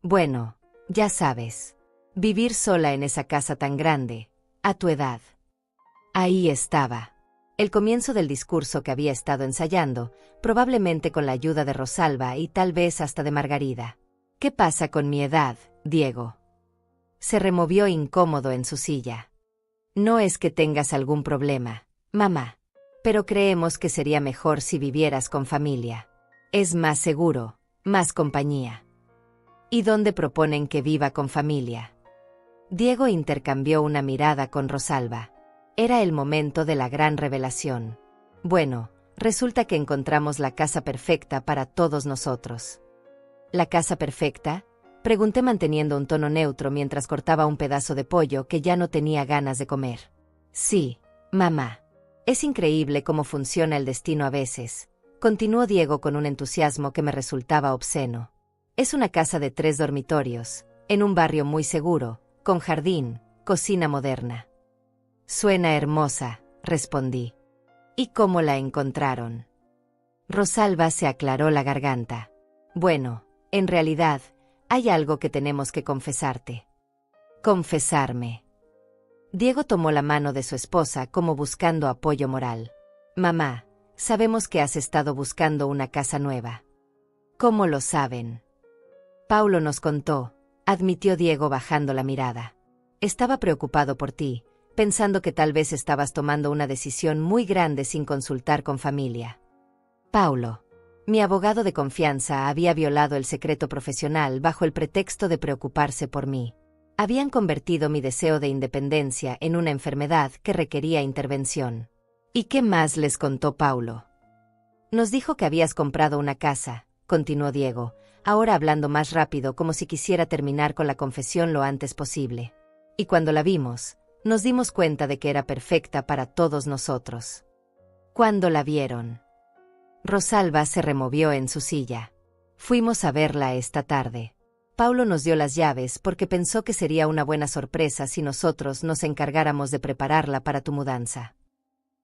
Bueno, ya sabes. Vivir sola en esa casa tan grande, a tu edad. Ahí estaba. El comienzo del discurso que había estado ensayando, probablemente con la ayuda de Rosalba y tal vez hasta de Margarida. ¿Qué pasa con mi edad, Diego? Se removió incómodo en su silla. No es que tengas algún problema, mamá. Pero creemos que sería mejor si vivieras con familia. Es más seguro, más compañía. ¿Y dónde proponen que viva con familia? Diego intercambió una mirada con Rosalba. Era el momento de la gran revelación. Bueno, resulta que encontramos la casa perfecta para todos nosotros. ¿La casa perfecta? Pregunté manteniendo un tono neutro mientras cortaba un pedazo de pollo que ya no tenía ganas de comer. Sí, mamá. Es increíble cómo funciona el destino a veces, continuó Diego con un entusiasmo que me resultaba obsceno. Es una casa de 3 dormitorios, en un barrio muy seguro, con jardín, cocina moderna. Suena hermosa, respondí. ¿Y cómo la encontraron? Rosalba se aclaró la garganta. Bueno, en realidad, hay algo que tenemos que confesarte. Confesarme. Diego tomó la mano de su esposa como buscando apoyo moral. Mamá, sabemos que has estado buscando una casa nueva. ¿Cómo lo saben? Paulo nos contó, admitió Diego bajando la mirada. Estaba preocupado por ti, pensando que tal vez estabas tomando una decisión muy grande sin consultar con familia. Paulo, mi abogado de confianza, había violado el secreto profesional bajo el pretexto de preocuparse por mí. Habían convertido mi deseo de independencia en una enfermedad que requería intervención. ¿Y qué más les contó Paulo? Nos dijo que habías comprado una casa, continuó Diego, ahora hablando más rápido como si quisiera terminar con la confesión lo antes posible. Y cuando la vimos, nos dimos cuenta de que era perfecta para todos nosotros. ¿Cuándo la vieron? Rosalba se removió en su silla. Fuimos a verla esta tarde. Paulo nos dio las llaves porque pensó que sería una buena sorpresa si nosotros nos encargáramos de prepararla para tu mudanza.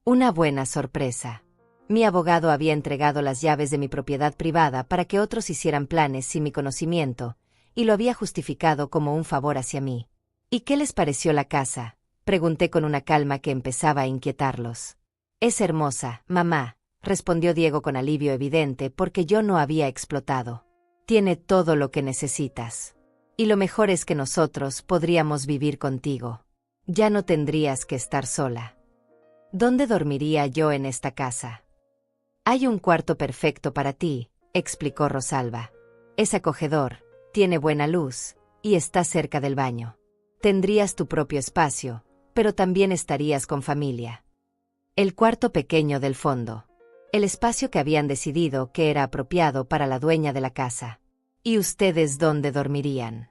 Una buena sorpresa. Mi abogado había entregado las llaves de mi propiedad privada para que otros hicieran planes sin mi conocimiento, y lo había justificado como un favor hacia mí. ¿Y qué les pareció la casa? Pregunté con una calma que empezaba a inquietarlos. Es hermosa, mamá, respondió Diego con alivio evidente porque yo no había explotado. Tiene todo lo que necesitas. Y lo mejor es que nosotros podríamos vivir contigo. Ya no tendrías que estar sola. ¿Dónde dormiría yo en esta casa? Hay un cuarto perfecto para ti, explicó Rosalba. Es acogedor, tiene buena luz, y está cerca del baño. Tendrías tu propio espacio, pero también estarías con familia. El cuarto pequeño del fondo. El espacio que habían decidido que era apropiado para la dueña de la casa. ¿Y ustedes dónde dormirían?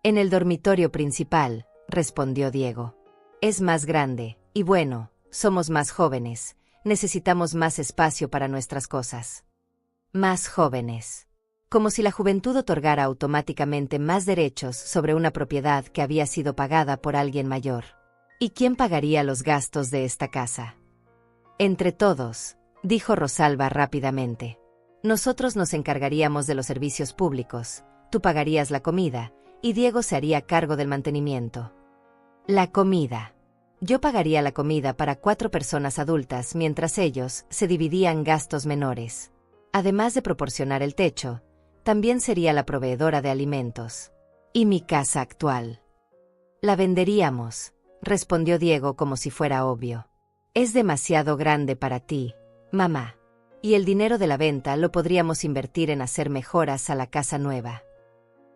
En el dormitorio principal, respondió Diego. Es más grande, y bueno, somos más jóvenes, necesitamos más espacio para nuestras cosas. Más jóvenes. Como si la juventud otorgara automáticamente más derechos sobre una propiedad que había sido pagada por alguien mayor. ¿Y quién pagaría los gastos de esta casa? Entre todos, dijo Rosalba rápidamente. Nosotros nos encargaríamos de los servicios públicos, tú pagarías la comida, y Diego se haría cargo del mantenimiento. La comida. Yo pagaría la comida para 4 personas adultas mientras ellos se dividían gastos menores. Además de proporcionar el techo, también sería la proveedora de alimentos. ¿Y mi casa actual? La venderíamos, respondió Diego como si fuera obvio. Es demasiado grande para ti, mamá. Y el dinero de la venta lo podríamos invertir en hacer mejoras a la casa nueva.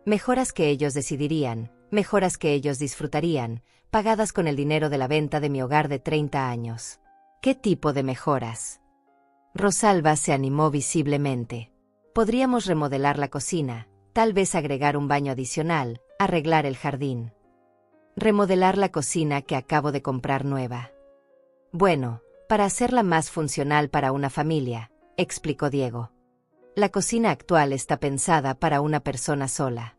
Mejoras que ellos decidirían, mejoras que ellos disfrutarían, pagadas con el dinero de la venta de mi hogar de 30 años. ¿Qué tipo de mejoras? Rosalba se animó visiblemente. Podríamos remodelar la cocina, tal vez agregar un baño adicional, arreglar el jardín. Remodelar la cocina que acabo de comprar nueva. Bueno, para hacerla más funcional para una familia, explicó Diego. La cocina actual está pensada para una persona sola.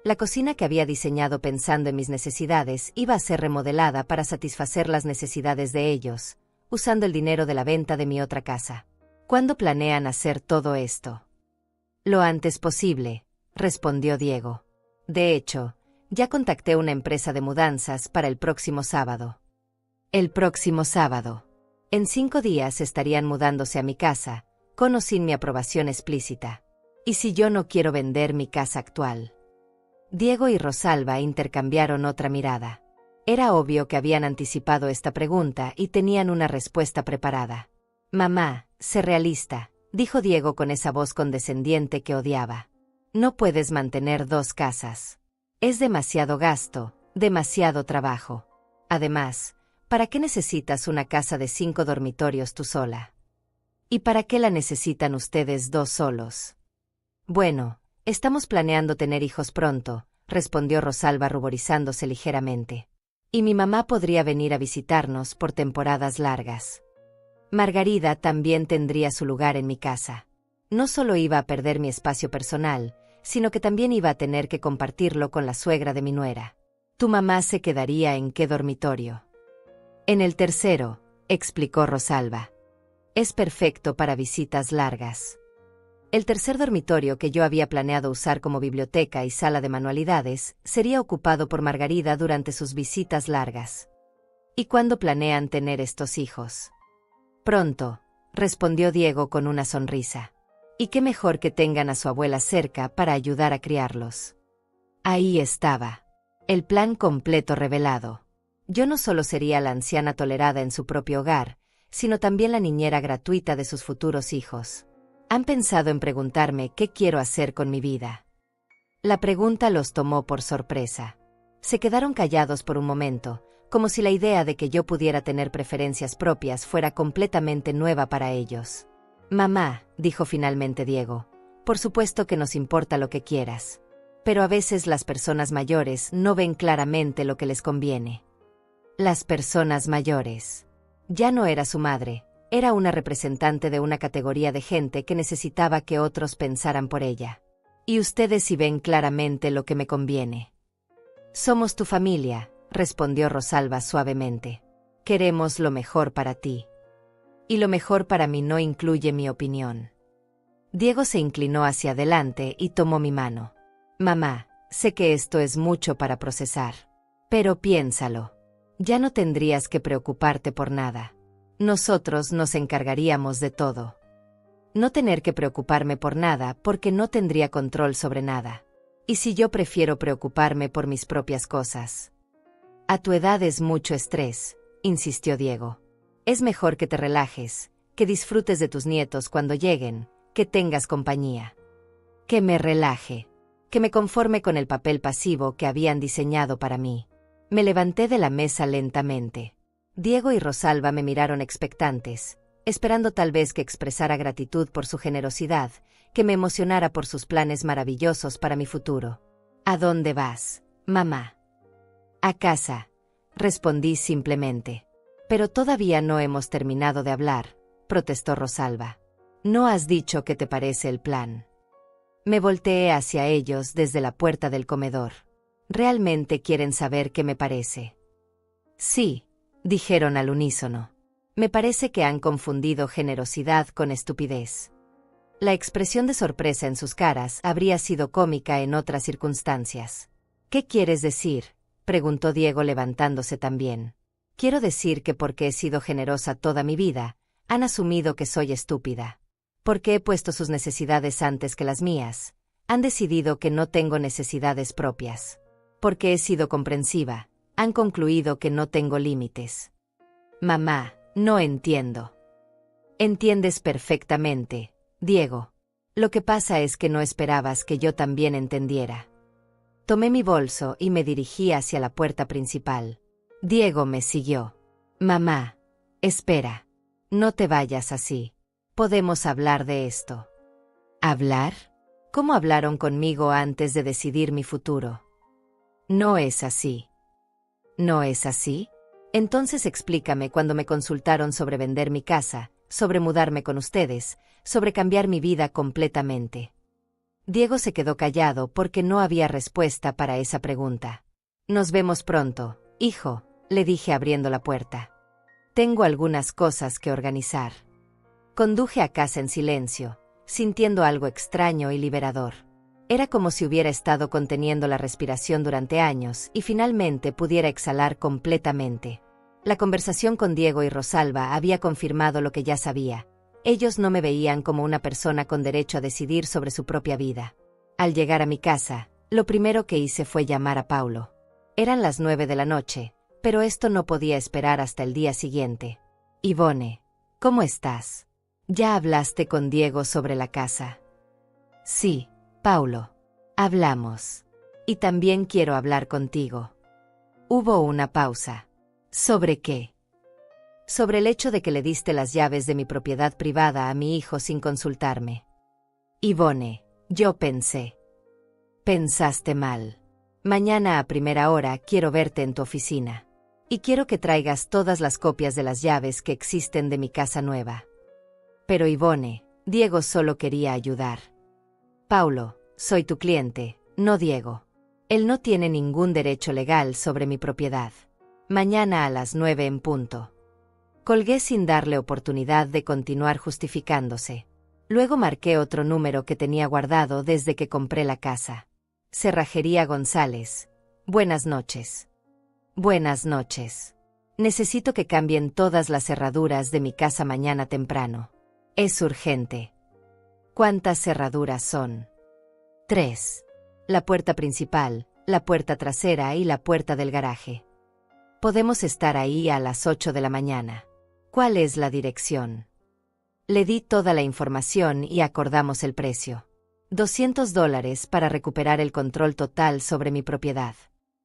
La cocina que había diseñado pensando en mis necesidades iba a ser remodelada para satisfacer las necesidades de ellos, usando el dinero de la venta de mi otra casa. ¿Cuándo planean hacer todo esto? Lo antes posible, respondió Diego. De hecho, ya contacté una empresa de mudanzas para el próximo sábado. El próximo sábado. En 5 días estarían mudándose a mi casa, con o sin mi aprobación explícita. ¿Y si yo no quiero vender mi casa actual? Diego y Rosalba intercambiaron otra mirada. Era obvio que habían anticipado esta pregunta y tenían una respuesta preparada. Mamá, sé realista, dijo Diego con esa voz condescendiente que odiaba. No puedes mantener 2 casas. Es demasiado gasto, demasiado trabajo. Además, ¿para qué necesitas una casa de 5 dormitorios tú sola? ¿Y para qué la necesitan ustedes 2 solos? Bueno, estamos planeando tener hijos pronto, respondió Rosalba ruborizándose ligeramente. Y mi mamá podría venir a visitarnos por temporadas largas. Margarida también tendría su lugar en mi casa. No solo iba a perder mi espacio personal, sino que también iba a tener que compartirlo con la suegra de mi nuera. ¿Tu mamá se quedaría en qué dormitorio? En el tercero, explicó Rosalba. Es perfecto para visitas largas. El tercer dormitorio que yo había planeado usar como biblioteca y sala de manualidades sería ocupado por Margarida durante sus visitas largas. ¿Y cuándo planean tener estos hijos? Pronto, respondió Diego con una sonrisa. Y qué mejor que tengan a su abuela cerca para ayudar a criarlos. Ahí estaba. El plan completo revelado. Yo no solo sería la anciana tolerada en su propio hogar, sino también la niñera gratuita de sus futuros hijos. ¿Han pensado en preguntarme qué quiero hacer con mi vida? La pregunta los tomó por sorpresa. Se quedaron callados por un momento, como si la idea de que yo pudiera tener preferencias propias fuera completamente nueva para ellos. Mamá, dijo finalmente Diego, por supuesto que nos importa lo que quieras. Pero a veces las personas mayores no ven claramente lo que les conviene. Las personas mayores. Ya no era su madre. Era una representante de una categoría de gente que necesitaba que otros pensaran por ella. Y ustedes sí ven claramente lo que me conviene. Somos tu familia, respondió Rosalba suavemente. Queremos lo mejor para ti. Y lo mejor para mí no incluye mi opinión. Diego se inclinó hacia adelante y tomó mi mano. Mamá, sé que esto es mucho para procesar. Pero piénsalo. Ya no tendrías que preocuparte por nada. Nosotros nos encargaríamos de todo. No tener que preocuparme por nada porque no tendría control sobre nada. ¿Y si yo prefiero preocuparme por mis propias cosas? A tu edad es mucho estrés, insistió Diego. Es mejor que te relajes, que disfrutes de tus nietos cuando lleguen, que tengas compañía. Que me relaje, que me conforme con el papel pasivo que habían diseñado para mí. Me levanté de la mesa lentamente. Diego y Rosalba me miraron expectantes, esperando tal vez que expresara gratitud por su generosidad, que me emocionara por sus planes maravillosos para mi futuro. ¿A dónde vas, mamá? A casa, respondí simplemente. Pero todavía no hemos terminado de hablar, protestó Rosalba. No has dicho qué te parece el plan. Me volteé hacia ellos desde la puerta del comedor. ¿Realmente quieren saber qué me parece? Sí, dijeron al unísono. Me parece que han confundido generosidad con estupidez. La expresión de sorpresa en sus caras habría sido cómica en otras circunstancias. ¿Qué quieres decir?, preguntó Diego levantándose también. Quiero decir que porque he sido generosa toda mi vida, han asumido que soy estúpida. Porque he puesto sus necesidades antes que las mías, han decidido que no tengo necesidades propias. Porque he sido comprensiva, han concluido que no tengo límites. Mamá, no entiendo. Entiendes perfectamente, Diego. Lo que pasa es que no esperabas que yo también entendiera. Tomé mi bolso y me dirigí hacia la puerta principal. Diego me siguió. Mamá, espera. No te vayas así. Podemos hablar de esto. ¿Hablar? ¿Cómo hablaron conmigo antes de decidir mi futuro? No es así. ¿No es así? Entonces explícame cuando me consultaron sobre vender mi casa, sobre mudarme con ustedes, sobre cambiar mi vida completamente. Diego se quedó callado porque no había respuesta para esa pregunta. Nos vemos pronto, hijo, le dije abriendo la puerta. Tengo algunas cosas que organizar. Conduje a casa en silencio, sintiendo algo extraño y liberador. Era como si hubiera estado conteniendo la respiración durante años y finalmente pudiera exhalar completamente. La conversación con Diego y Rosalba había confirmado lo que ya sabía. Ellos no me veían como una persona con derecho a decidir sobre su propia vida. Al llegar a mi casa, lo primero que hice fue llamar a Paulo. Eran las 9 de la noche, pero esto no podía esperar hasta el día siguiente. Ivone, ¿cómo estás? ¿Ya hablaste con Diego sobre la casa? Sí, Paulo. Hablamos. Y también quiero hablar contigo. Hubo una pausa. ¿Sobre qué? Sobre el hecho de que le diste las llaves de mi propiedad privada a mi hijo sin consultarme. Ivone, yo pensé. Pensaste mal. Mañana a primera hora quiero verte en tu oficina. Y quiero que traigas todas las copias de las llaves que existen de mi casa nueva. Pero Ivone, Diego solo quería ayudar. Paulo, soy tu cliente, no Diego. Él no tiene ningún derecho legal sobre mi propiedad. Mañana a las 9 en punto. Colgué sin darle oportunidad de continuar justificándose. Luego marqué otro número que tenía guardado desde que compré la casa. Cerrajería González. Buenas noches. Buenas noches. Necesito que cambien todas las cerraduras de mi casa mañana temprano. Es urgente. ¿Cuántas cerraduras son? 3. La puerta principal, la puerta trasera y la puerta del garaje. Podemos estar ahí a las 8 de la mañana. ¿Cuál es la dirección? Le di toda la información y acordamos el precio. $200 para recuperar el control total sobre mi propiedad.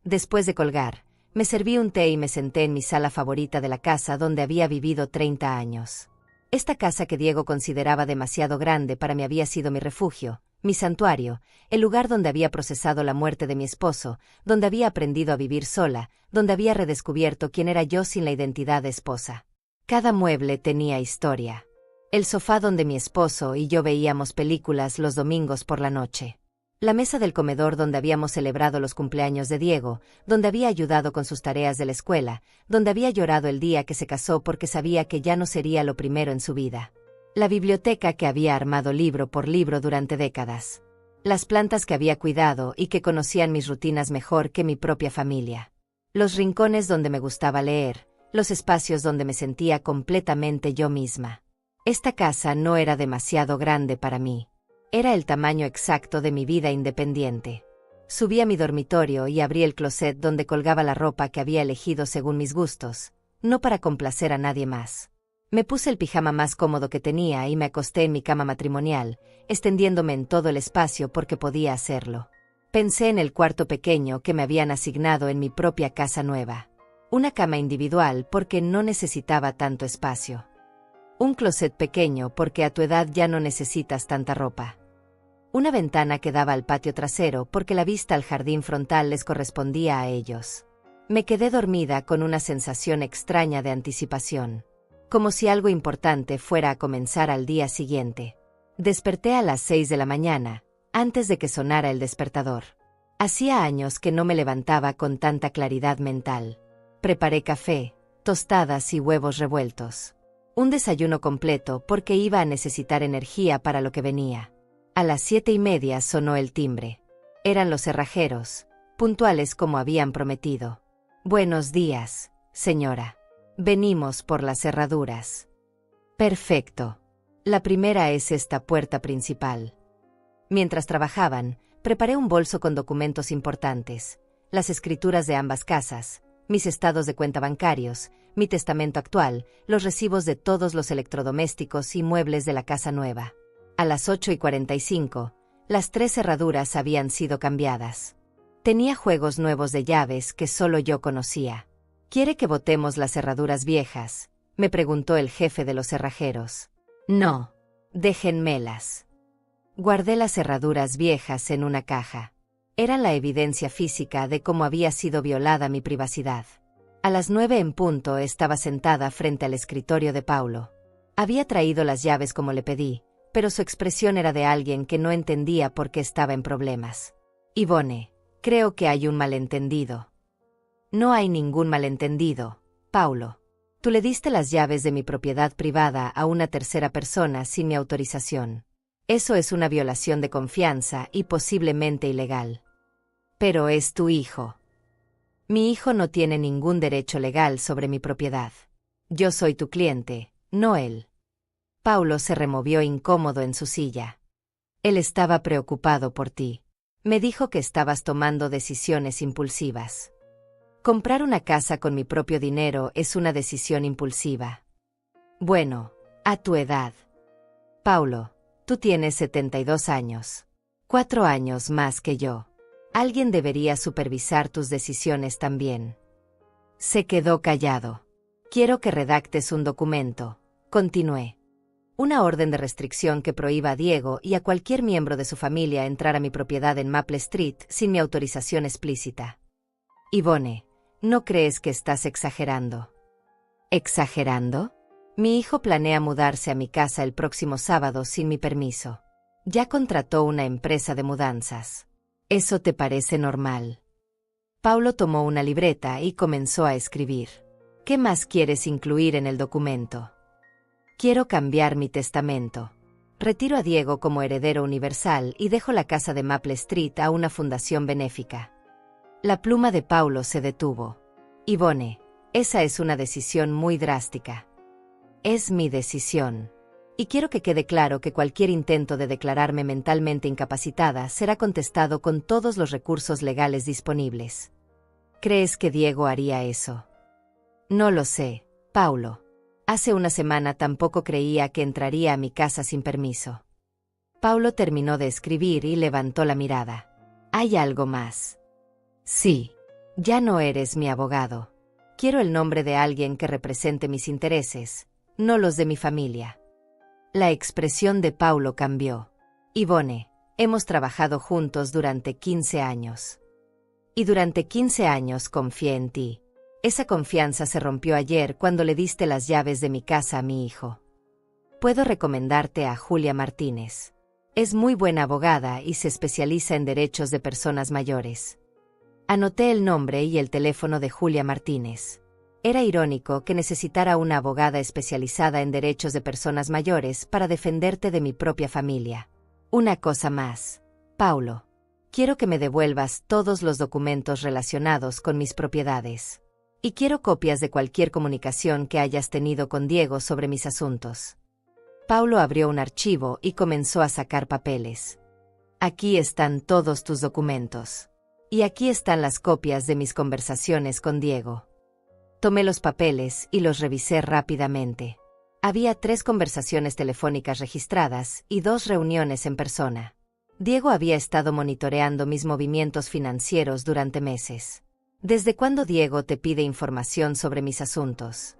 Después de colgar, me serví un té y me senté en mi sala favorita de la casa donde había vivido 30 años. Esta casa que Diego consideraba demasiado grande para mí había sido mi refugio, mi santuario, el lugar donde había procesado la muerte de mi esposo, donde había aprendido a vivir sola, donde había redescubierto quién era yo sin la identidad de esposa. Cada mueble tenía historia. El sofá donde mi esposo y yo veíamos películas los domingos por la noche. La mesa del comedor donde habíamos celebrado los cumpleaños de Diego, donde había ayudado con sus tareas de la escuela, donde había llorado el día que se casó porque sabía que ya no sería lo primero en su vida. La biblioteca que había armado libro por libro durante décadas. Las plantas que había cuidado y que conocían mis rutinas mejor que mi propia familia. Los rincones donde me gustaba leer, los espacios donde me sentía completamente yo misma. Esta casa no era demasiado grande para mí. Era el tamaño exacto de mi vida independiente. Subí a mi dormitorio y abrí el closet donde colgaba la ropa que había elegido según mis gustos, no para complacer a nadie más. Me puse el pijama más cómodo que tenía y me acosté en mi cama matrimonial, extendiéndome en todo el espacio porque podía hacerlo. Pensé en el cuarto pequeño que me habían asignado en mi propia casa nueva. Una cama individual porque no necesitaba tanto espacio. Un closet pequeño porque a tu edad ya no necesitas tanta ropa. Una ventana que daba al patio trasero porque la vista al jardín frontal les correspondía a ellos. Me quedé dormida con una sensación extraña de anticipación. Como si algo importante fuera a comenzar al día siguiente. Desperté a las 6 de la mañana, antes de que sonara el despertador. Hacía años que no me levantaba con tanta claridad mental. Preparé café, tostadas y huevos revueltos. Un desayuno completo porque iba a necesitar energía para lo que venía. A las 7:30 sonó el timbre. Eran los cerrajeros, puntuales como habían prometido. Buenos días, señora. Venimos por las cerraduras. Perfecto. La primera es esta puerta principal. Mientras trabajaban, preparé un bolso con documentos importantes, las escrituras de ambas casas, mis estados de cuenta bancarios, mi testamento actual, los recibos de todos los electrodomésticos y muebles de la casa nueva. A las 8:45, las 3 cerraduras habían sido cambiadas. Tenía juegos nuevos de llaves que solo yo conocía. ¿Quiere que botemos las cerraduras viejas?, me preguntó el jefe de los cerrajeros. No, déjenmelas. Guardé las cerraduras viejas en una caja. Eran la evidencia física de cómo había sido violada mi privacidad. A las 9 en punto estaba sentada frente al escritorio de Paulo. Había traído las llaves como le pedí, pero su expresión era de alguien que no entendía por qué estaba en problemas. Ivone, creo que hay un malentendido. No hay ningún malentendido, Paulo. Tú le diste las llaves de mi propiedad privada a una tercera persona sin mi autorización. Eso es una violación de confianza y posiblemente ilegal. Pero es tu hijo. Mi hijo no tiene ningún derecho legal sobre mi propiedad. Yo soy tu cliente, no él. Paulo se removió incómodo en su silla. Él estaba preocupado por ti. Me dijo que estabas tomando decisiones impulsivas. Comprar una casa con mi propio dinero es una decisión impulsiva. Bueno, a tu edad. Paulo, tú tienes 72 años. 4 años más que yo. Alguien debería supervisar tus decisiones también. Se quedó callado. Quiero que redactes un documento. Continué. Una orden de restricción que prohíba a Diego y a cualquier miembro de su familia entrar a mi propiedad en Maple Street sin mi autorización explícita. Yvonne, ¿no crees que estás exagerando? ¿Exagerando? Mi hijo planea mudarse a mi casa el próximo sábado sin mi permiso. Ya contrató una empresa de mudanzas. ¿Eso te parece normal? Paulo tomó una libreta y comenzó a escribir. ¿Qué más quieres incluir en el documento? Quiero cambiar mi testamento. Retiro a Diego como heredero universal y dejo la casa de Maple Street a una fundación benéfica. La pluma de Paulo se detuvo. Yvonne, esa es una decisión muy drástica. Es mi decisión. Y quiero que quede claro que cualquier intento de declararme mentalmente incapacitada será contestado con todos los recursos legales disponibles. ¿Crees que Diego haría eso? No lo sé, Paulo. Hace una semana tampoco creía que entraría a mi casa sin permiso. Paulo terminó de escribir y levantó la mirada. ¿Hay algo más? Sí. Ya no eres mi abogado. Quiero el nombre de alguien que represente mis intereses, no los de mi familia. La expresión de Paulo cambió. Yvonne, hemos trabajado juntos durante 15 años. Y durante 15 años confié en ti. Esa confianza se rompió ayer cuando le diste las llaves de mi casa a mi hijo. Puedo recomendarte a Julia Martínez. Es muy buena abogada y se especializa en derechos de personas mayores. Anoté el nombre y el teléfono de Julia Martínez. Era irónico que necesitara una abogada especializada en derechos de personas mayores para defenderte de mi propia familia. Una cosa más, Paulo. Quiero que me devuelvas todos los documentos relacionados con mis propiedades. Y quiero copias de cualquier comunicación que hayas tenido con Diego sobre mis asuntos. Paulo abrió un archivo y comenzó a sacar papeles. Aquí están todos tus documentos. Y aquí están las copias de mis conversaciones con Diego. Tomé los papeles y los revisé rápidamente. Había 3 conversaciones telefónicas registradas y 2 reuniones en persona. Diego había estado monitoreando mis movimientos financieros durante meses. ¿Desde cuándo Diego te pide información sobre mis asuntos?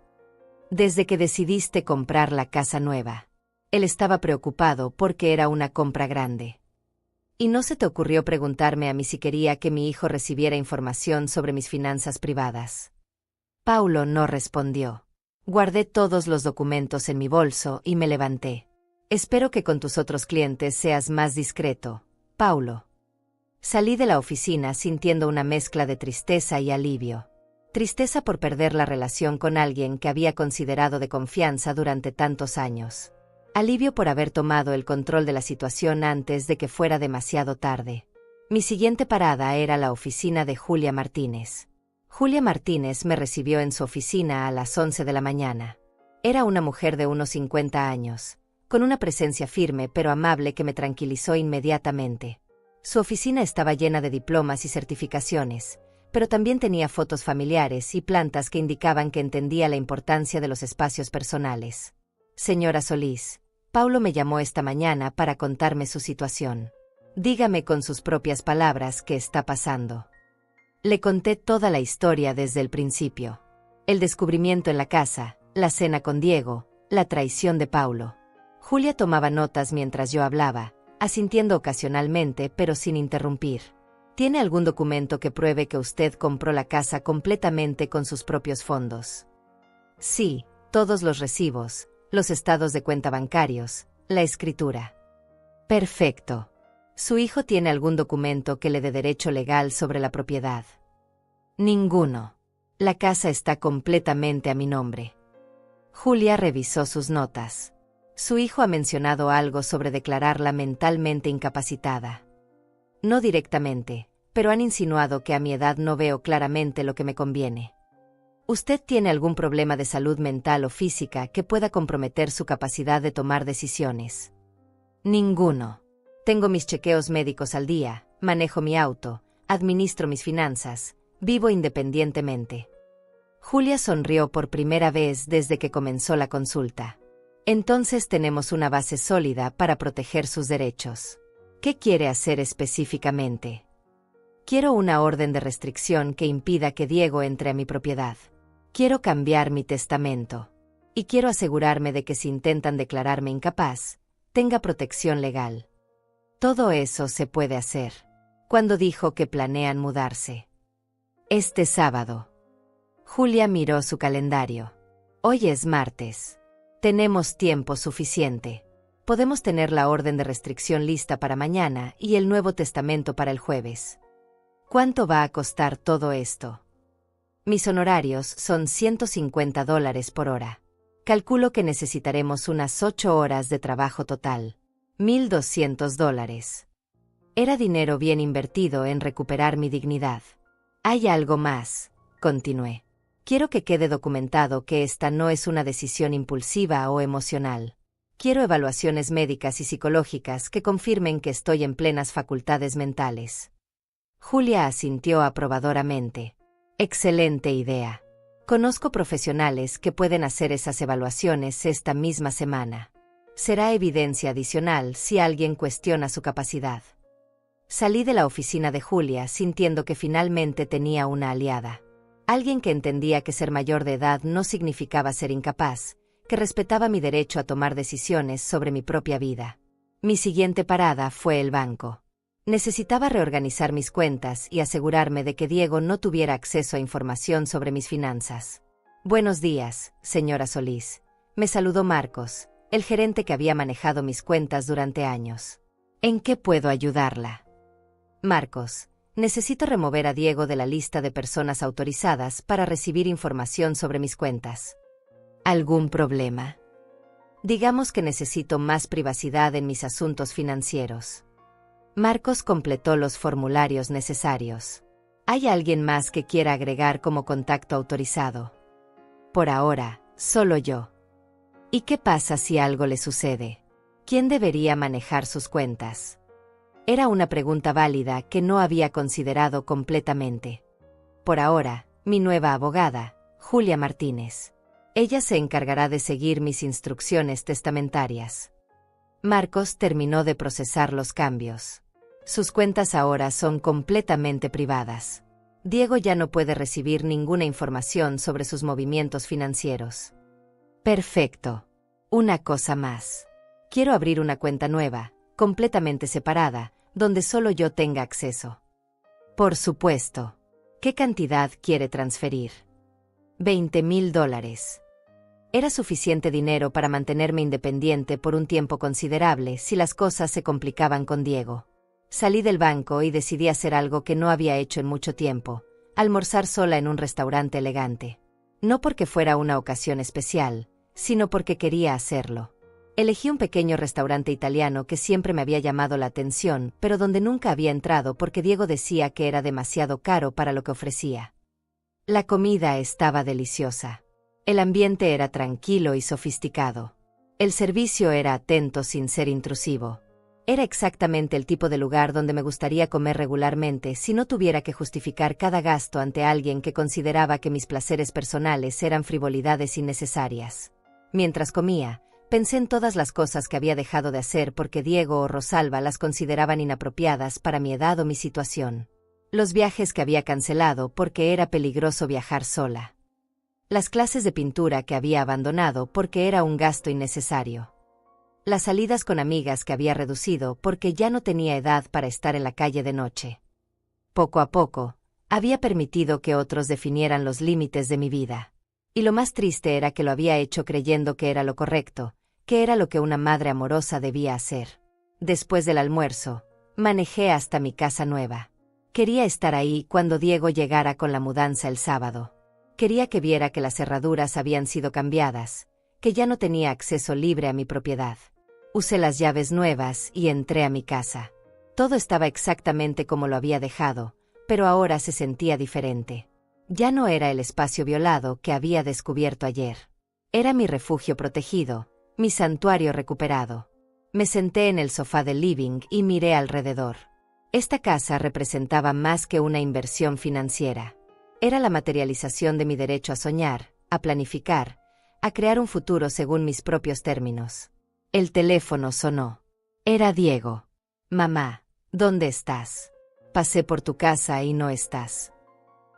Desde que decidiste comprar la casa nueva. Él estaba preocupado porque era una compra grande. ¿Y no se te ocurrió preguntarme a mí si quería que mi hijo recibiera información sobre mis finanzas privadas? Paulo no respondió. Guardé todos los documentos en mi bolso y me levanté. Espero que con tus otros clientes seas más discreto, Paulo. Salí de la oficina sintiendo una mezcla de tristeza y alivio. Tristeza por perder la relación con alguien que había considerado de confianza durante tantos años. Alivio por haber tomado el control de la situación antes de que fuera demasiado tarde. Mi siguiente parada era la oficina de Julia Martínez. Julia Martínez me recibió en su oficina a las 11 de la mañana. Era una mujer de unos 50 años, con una presencia firme pero amable que me tranquilizó inmediatamente. Su oficina estaba llena de diplomas y certificaciones, pero también tenía fotos familiares y plantas que indicaban que entendía la importancia de los espacios personales. Señora Solís, Paulo me llamó esta mañana para contarme su situación. Dígame con sus propias palabras qué está pasando. Le conté toda la historia desde el principio. El descubrimiento en la casa, la cena con Diego, la traición de Paulo. Julia tomaba notas mientras yo hablaba, asintiendo ocasionalmente pero sin interrumpir. ¿Tiene algún documento que pruebe que usted compró la casa completamente con sus propios fondos? Sí, todos los recibos, los estados de cuenta bancarios, la escritura. Perfecto. ¿Su hijo tiene algún documento que le dé derecho legal sobre la propiedad? Ninguno. La casa está completamente a mi nombre. Julia revisó sus notas. Su hijo ha mencionado algo sobre declararla mentalmente incapacitada. No directamente, pero han insinuado que a mi edad no veo claramente lo que me conviene. ¿Usted tiene algún problema de salud mental o física que pueda comprometer su capacidad de tomar decisiones? Ninguno. Tengo mis chequeos médicos al día, manejo mi auto, administro mis finanzas, vivo independientemente. Julia sonrió por primera vez desde que comenzó la consulta. Entonces tenemos una base sólida para proteger sus derechos. ¿Qué quiere hacer específicamente? Quiero una orden de restricción que impida que Diego entre a mi propiedad. Quiero cambiar mi testamento. Y quiero asegurarme de que si intentan declararme incapaz, tenga protección legal. Todo eso se puede hacer. ¿Cuándo dijo que planean mudarse? Este sábado. Julia miró su calendario. Hoy es martes. Tenemos tiempo suficiente. Podemos tener la orden de restricción lista para mañana y el Nuevo Testamento para el jueves. ¿Cuánto va a costar todo esto? Mis honorarios son $150 por hora. Calculo que necesitaremos unas 8 horas de trabajo total. $1,200. Era dinero bien invertido en recuperar mi dignidad. Hay algo más, continué. Quiero que quede documentado que esta no es una decisión impulsiva o emocional. Quiero evaluaciones médicas y psicológicas que confirmen que estoy en plenas facultades mentales. Julia asintió aprobadoramente. Excelente idea. Conozco profesionales que pueden hacer esas evaluaciones esta misma semana. Será evidencia adicional si alguien cuestiona su capacidad. Salí de la oficina de Julia sintiendo que finalmente tenía una aliada. Alguien que entendía que ser mayor de edad no significaba ser incapaz, que respetaba mi derecho a tomar decisiones sobre mi propia vida. Mi siguiente parada fue el banco. Necesitaba reorganizar mis cuentas y asegurarme de que Diego no tuviera acceso a información sobre mis finanzas. Buenos días, señora Solís. Me saludó Marcos, el gerente que había manejado mis cuentas durante años. ¿En qué puedo ayudarla? Marcos, necesito remover a Diego de la lista de personas autorizadas para recibir información sobre mis cuentas. ¿Algún problema? Digamos que necesito más privacidad en mis asuntos financieros. Marcos completó los formularios necesarios. ¿Hay alguien más que quiera agregar como contacto autorizado? Por ahora, solo yo. ¿Y qué pasa si algo le sucede? ¿Quién debería manejar sus cuentas? Era una pregunta válida que no había considerado completamente. Por ahora, mi nueva abogada, Julia Martínez. Ella se encargará de seguir mis instrucciones testamentarias. Marcos terminó de procesar los cambios. Sus cuentas ahora son completamente privadas. Diego ya no puede recibir ninguna información sobre sus movimientos financieros. Perfecto. Una cosa más. Quiero abrir una cuenta nueva, completamente separada, donde solo yo tenga acceso. Por supuesto. ¿Qué cantidad quiere transferir? $20,000. Era suficiente dinero para mantenerme independiente por un tiempo considerable si las cosas se complicaban con Diego. Salí del banco y decidí hacer algo que no había hecho en mucho tiempo, almorzar sola en un restaurante elegante. No porque fuera una ocasión especial, sino porque quería hacerlo. Elegí un pequeño restaurante italiano que siempre me había llamado la atención, pero donde nunca había entrado porque Diego decía que era demasiado caro para lo que ofrecía. La comida estaba deliciosa. El ambiente era tranquilo y sofisticado. El servicio era atento sin ser intrusivo. Era exactamente el tipo de lugar donde me gustaría comer regularmente si no tuviera que justificar cada gasto ante alguien que consideraba que mis placeres personales eran frivolidades innecesarias. Mientras comía, pensé en todas las cosas que había dejado de hacer porque Diego o Rosalba las consideraban inapropiadas para mi edad o mi situación. Los viajes que había cancelado porque era peligroso viajar sola. Las clases de pintura que había abandonado porque era un gasto innecesario. Las salidas con amigas que había reducido porque ya no tenía edad para estar en la calle de noche. Poco a poco, había permitido que otros definieran los límites de mi vida. Y lo más triste era que lo había hecho creyendo que era lo correcto, que era lo que una madre amorosa debía hacer. Después del almuerzo, manejé hasta mi casa nueva. Quería estar ahí cuando Diego llegara con la mudanza el sábado. Quería que viera que las cerraduras habían sido cambiadas, que ya no tenía acceso libre a mi propiedad. Usé las llaves nuevas y entré a mi casa. Todo estaba exactamente como lo había dejado, pero ahora se sentía diferente. Ya no era el espacio violado que había descubierto ayer. Era mi refugio protegido, mi santuario recuperado. Me senté en el sofá del living y miré alrededor. Esta casa representaba más que una inversión financiera. Era la materialización de mi derecho a soñar, a planificar, a crear un futuro según mis propios términos. El teléfono sonó. Era Diego. Mamá, ¿dónde estás? Pasé por tu casa y no estás.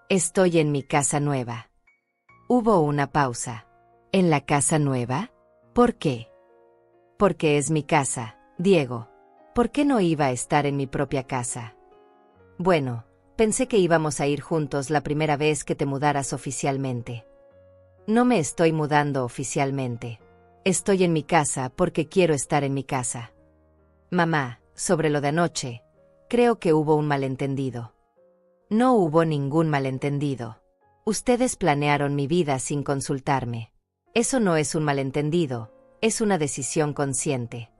Estoy en mi casa nueva. Hubo una pausa. ¿En la casa nueva? ¿Por qué? Porque es mi casa, Diego. ¿Por qué no iba a estar en mi propia casa? Bueno, pensé que íbamos a ir juntos la primera vez que te mudaras oficialmente. No me estoy mudando oficialmente. Estoy en mi casa porque quiero estar en mi casa. Mamá, sobre lo de anoche, creo que hubo un malentendido. No hubo ningún malentendido. Ustedes planearon mi vida sin consultarme. Eso no es un malentendido, es una decisión consciente.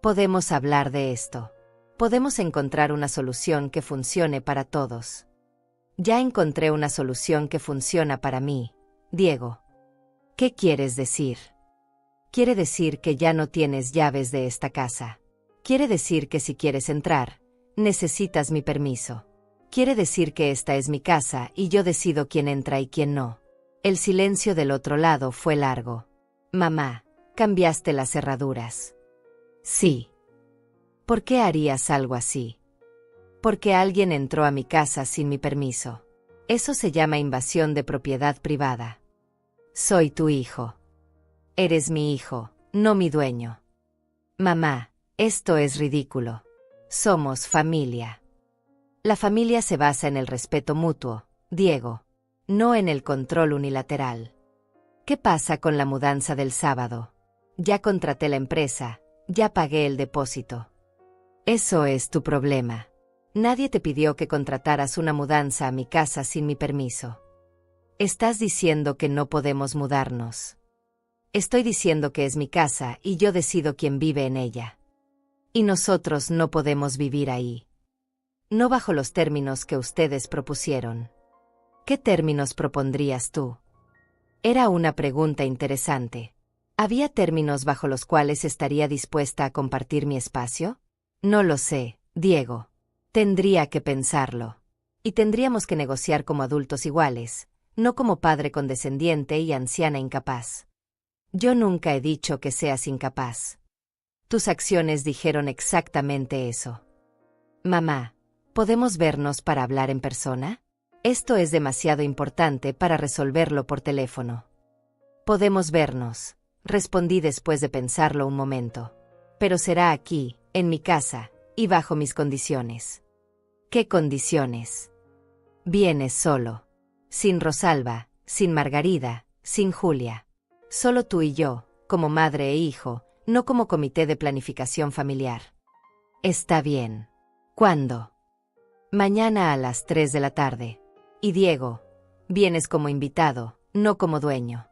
Podemos hablar de esto. Podemos encontrar una solución que funcione para todos. Ya encontré una solución que funciona para mí, Diego. ¿Qué quieres decir? Quiere decir que ya no tienes llaves de esta casa. Quiere decir que si quieres entrar, necesitas mi permiso. Quiere decir que esta es mi casa y yo decido quién entra y quién no. El silencio del otro lado fue largo. Mamá, cambiaste las cerraduras. Sí. ¿Por qué harías algo así? Porque alguien entró a mi casa sin mi permiso. Eso se llama invasión de propiedad privada. Soy tu hijo. Eres mi hijo, no mi dueño. Mamá, esto es ridículo. Somos familia. La familia se basa en el respeto mutuo, Diego, no en el control unilateral. ¿Qué pasa con la mudanza del sábado? Ya contraté la empresa, ya pagué el depósito. Eso es tu problema. Nadie te pidió que contrataras una mudanza a mi casa sin mi permiso. Estás diciendo que no podemos mudarnos. Estoy diciendo que es mi casa y yo decido quién vive en ella. Y nosotros no podemos vivir ahí. No bajo los términos que ustedes propusieron. ¿Qué términos propondrías tú? Era una pregunta interesante. ¿Había términos bajo los cuales estaría dispuesta a compartir mi espacio? No lo sé, Diego. Tendría que pensarlo. Y tendríamos que negociar como adultos iguales, no como padre condescendiente y anciana incapaz. Yo nunca he dicho que seas incapaz. Tus acciones dijeron exactamente eso. Mamá, ¿podemos vernos para hablar en persona? Esto es demasiado importante para resolverlo por teléfono. Podemos vernos, respondí después de pensarlo un momento. Pero será aquí, en mi casa, y bajo mis condiciones. ¿Qué condiciones? Vienes solo. Sin Rosalba, sin Margarida, sin Julia. Solo tú y yo, como madre e hijo, no como comité de planificación familiar. Está bien. ¿Cuándo? Mañana a las 3 de la tarde. Y Diego, vienes como invitado, no como dueño.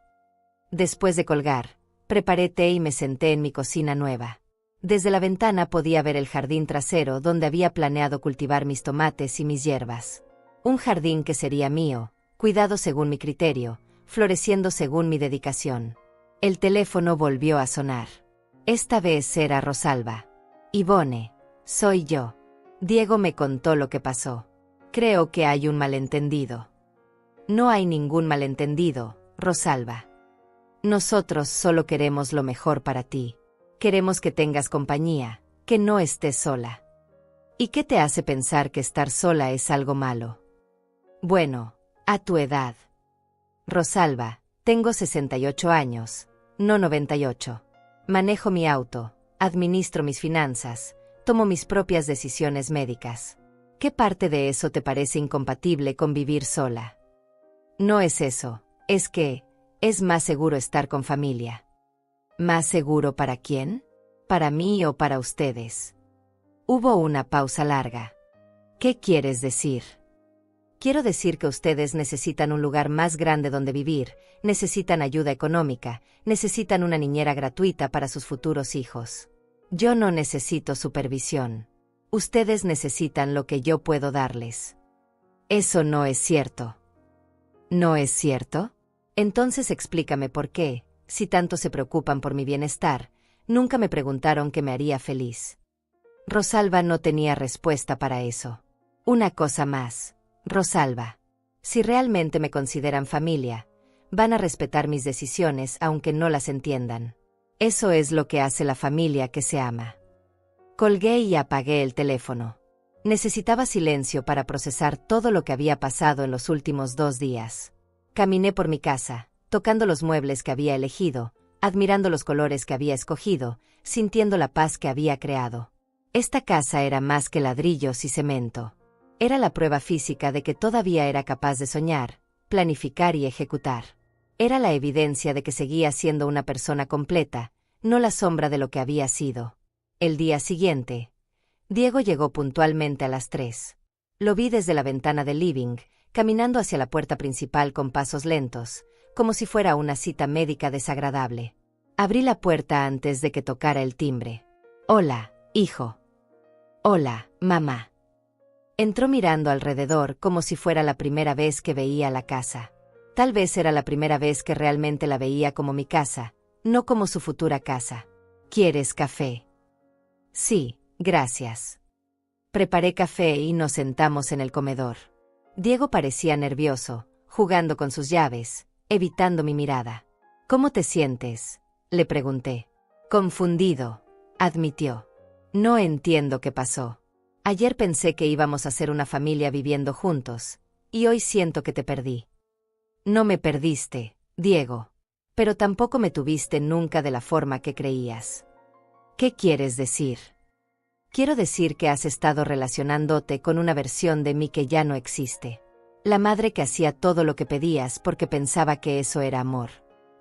Después de colgar, preparé té y me senté en mi cocina nueva. Desde la ventana podía ver el jardín trasero donde había planeado cultivar mis tomates y mis hierbas. Un jardín que sería mío, cuidado según mi criterio, floreciendo según mi dedicación. El teléfono volvió a sonar. Esta vez era Rosalba. Ivone, soy yo. Diego me contó lo que pasó. Creo que hay un malentendido. No hay ningún malentendido, Rosalba. Nosotros solo queremos lo mejor para ti. Queremos que tengas compañía, que no estés sola. ¿Y qué te hace pensar que estar sola es algo malo? Bueno, a tu edad. Rosalba, tengo 68 años, no 98. Manejo mi auto, administro mis finanzas, tomo mis propias decisiones médicas. ¿Qué parte de eso te parece incompatible con vivir sola? No es eso, es que es más seguro estar con familia. ¿Más seguro para quién? ¿Para mí o para ustedes? Hubo una pausa larga. ¿Qué quieres decir? Quiero decir que ustedes necesitan un lugar más grande donde vivir, necesitan ayuda económica, necesitan una niñera gratuita para sus futuros hijos. Yo no necesito supervisión. Ustedes necesitan lo que yo puedo darles. Eso no es cierto. ¿No es cierto? Entonces explícame por qué, si tanto se preocupan por mi bienestar, nunca me preguntaron qué me haría feliz. Rosalba no tenía respuesta para eso. Una cosa más. Rosalba, si realmente me consideran familia, van a respetar mis decisiones aunque no las entiendan. Eso es lo que hace la familia que se ama. Colgué y apagué el teléfono. Necesitaba silencio para procesar todo lo que había pasado en los últimos 2 días. Caminé por mi casa, tocando los muebles que había elegido, admirando los colores que había escogido, sintiendo la paz que había creado. Esta casa era más que ladrillos y cemento. Era la prueba física de que todavía era capaz de soñar, planificar y ejecutar. Era la evidencia de que seguía siendo una persona completa, no la sombra de lo que había sido. El día siguiente, Diego llegó puntualmente a las 3. Lo vi desde la ventana del living, caminando hacia la puerta principal con pasos lentos, como si fuera una cita médica desagradable. Abrí la puerta antes de que tocara el timbre. «Hola, hijo». «Hola, mamá». Entró mirando alrededor como si fuera la primera vez que veía la casa. Tal vez era la primera vez que realmente la veía como mi casa, no como su futura casa. «¿Quieres café?» «Sí, gracias». Preparé café y nos sentamos en el comedor. Diego parecía nervioso, jugando con sus llaves, evitando mi mirada. «¿Cómo te sientes?», le pregunté. «Confundido», admitió. «No entiendo qué pasó. Ayer pensé que íbamos a ser una familia viviendo juntos, y hoy siento que te perdí». «No me perdiste, Diego. Pero tampoco me tuviste nunca de la forma que creías». «¿Qué quieres decir?» «Quiero decir que has estado relacionándote con una versión de mí que ya no existe. La madre que hacía todo lo que pedías porque pensaba que eso era amor.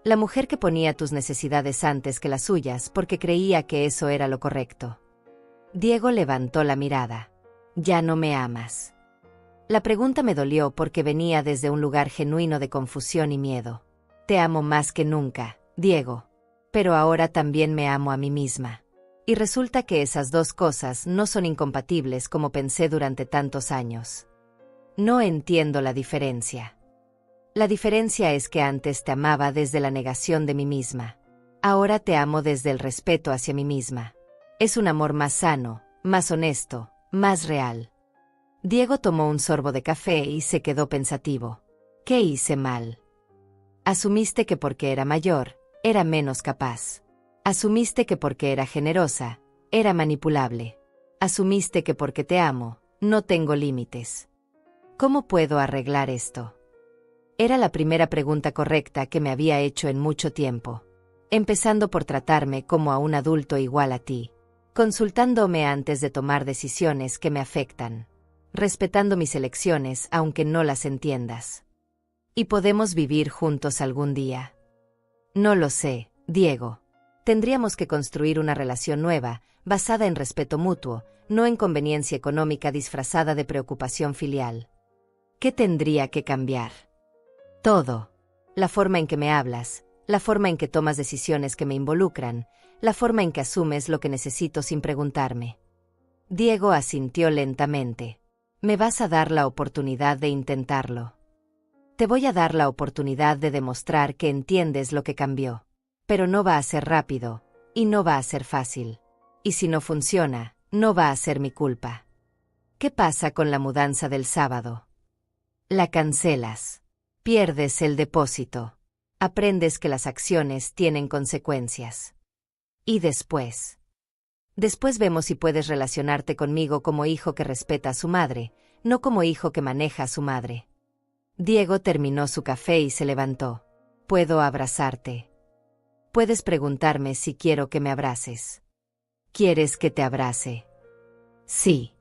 La mujer que ponía tus necesidades antes que las suyas porque creía que eso era lo correcto». Diego levantó la mirada. «¿Ya no me amas?» La pregunta me dolió porque venía desde un lugar genuino de confusión y miedo. «Te amo más que nunca, Diego. Pero ahora también me amo a mí misma. Y resulta que esas dos cosas no son incompatibles como pensé durante tantos años. No entiendo la diferencia. La diferencia es que antes te amaba desde la negación de mí misma. Ahora te amo desde el respeto hacia mí misma. Es un amor más sano, más honesto, más real». Diego tomó un sorbo de café y se quedó pensativo. «¿Qué hice mal?» «Asumiste que porque era mayor, era menos capaz. Asumiste que porque era generosa, era manipulable. Asumiste que porque te amo, no tengo límites. ¿Cómo puedo arreglar esto?» Era la primera pregunta correcta que me había hecho en mucho tiempo. Empezando por tratarme como a un adulto igual a ti. Consultándome antes de tomar decisiones que me afectan. Respetando mis elecciones aunque no las entiendas. ¿Y podemos vivir juntos algún día? No lo sé, Diego. Tendríamos que construir una relación nueva, basada en respeto mutuo, no en conveniencia económica disfrazada de preocupación filial. ¿Qué tendría que cambiar? Todo. La forma en que me hablas, la forma en que tomas decisiones que me involucran, la forma en que asumes lo que necesito sin preguntarme. Diego asintió lentamente. «Me vas a dar la oportunidad de intentarlo. Te voy a dar la oportunidad de demostrar que entiendes lo que cambió. Pero no va a ser rápido, y no va a ser fácil. Y si no funciona, no va a ser mi culpa. ¿Qué pasa con la mudanza del sábado?» «La cancelas. Pierdes el depósito. Aprendes que las acciones tienen consecuencias. Y después. Después vemos si puedes relacionarte conmigo como hijo que respeta a su madre, no como hijo que maneja a su madre». Diego terminó su café y se levantó. «¿Puedo abrazarte?» «Puedes preguntarme si quiero que me abraces». «¿Quieres que te abrace?» «Sí».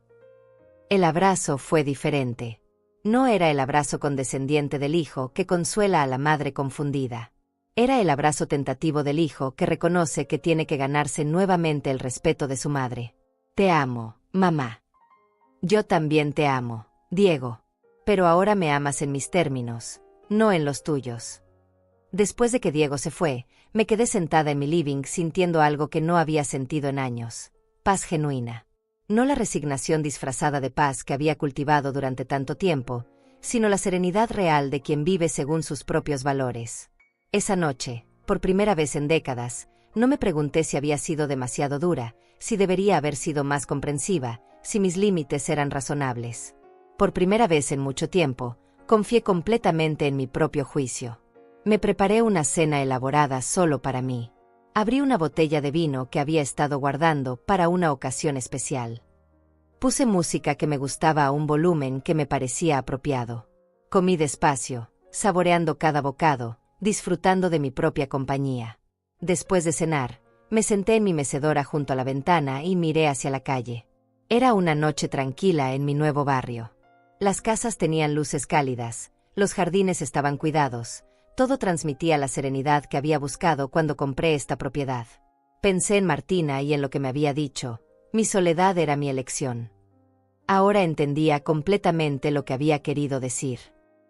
El abrazo fue diferente. No era el abrazo condescendiente del hijo que consuela a la madre confundida. Era el abrazo tentativo del hijo que reconoce que tiene que ganarse nuevamente el respeto de su madre. «Te amo, mamá». «Yo también te amo, Diego. pero ahora me amas en mis términos, no en los tuyos. Después de que Diego se fue, me quedé sentada en mi living sintiendo algo que no había sentido en años: paz genuina. No la resignación disfrazada de paz que había cultivado durante tanto tiempo, sino la serenidad real de quien vive según sus propios valores. Esa noche, por primera vez en décadas, no me pregunté si había sido demasiado dura, si debería haber sido más comprensiva, si mis límites eran razonables. Por primera vez en mucho tiempo, confié completamente en mi propio juicio. Me preparé una cena elaborada solo para mí. Abrí una botella de vino que había estado guardando para una ocasión especial. Puse música que me gustaba a un volumen que me parecía apropiado. Comí despacio, saboreando cada bocado, disfrutando de mi propia compañía. Después de cenar, me senté en mi mecedora junto a la ventana y miré hacia la calle. Era una noche tranquila en mi nuevo barrio. Las casas tenían luces cálidas, los jardines estaban cuidados, todo transmitía la serenidad que había buscado cuando compré esta propiedad. Pensé en Martina y en lo que me había dicho: mi soledad era mi elección. Ahora entendía completamente lo que había querido decir.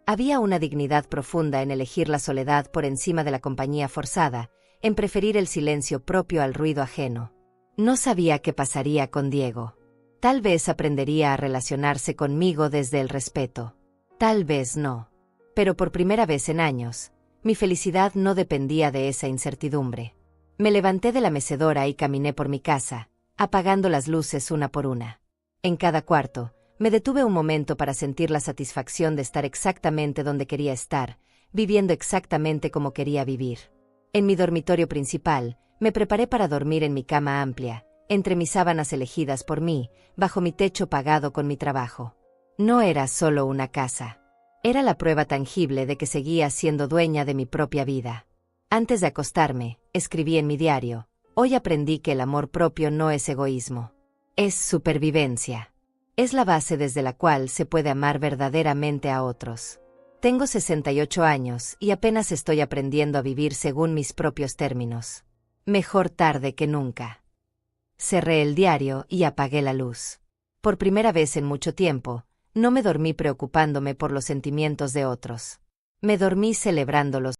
Había una dignidad profunda en elegir la soledad por encima de la compañía forzada, en preferir el silencio propio al ruido ajeno. No sabía qué pasaría con Diego. Tal vez aprendería a relacionarse conmigo desde el respeto. Tal vez no. Pero por primera vez en años, mi felicidad no dependía de esa incertidumbre. Me levanté de la mecedora y caminé por mi casa, apagando las luces una por una. En cada cuarto, me detuve un momento para sentir la satisfacción de estar exactamente donde quería estar, viviendo exactamente como quería vivir. En mi dormitorio principal, me preparé para dormir en mi cama amplia, entre mis sábanas elegidas por mí, bajo mi techo pagado con mi trabajo. No era solo una casa. Era la prueba tangible de que seguía siendo dueña de mi propia vida. Antes de acostarme, escribí en mi diario: hoy aprendí que el amor propio no es egoísmo. Es supervivencia. Es la base desde la cual se puede amar verdaderamente a otros. Tengo 68 años y apenas estoy aprendiendo a vivir según mis propios términos. Mejor tarde que nunca. Cerré el diario y apagué la luz. Por primera vez en mucho tiempo, no me dormí preocupándome por los sentimientos de otros. Me dormí celebrándolos.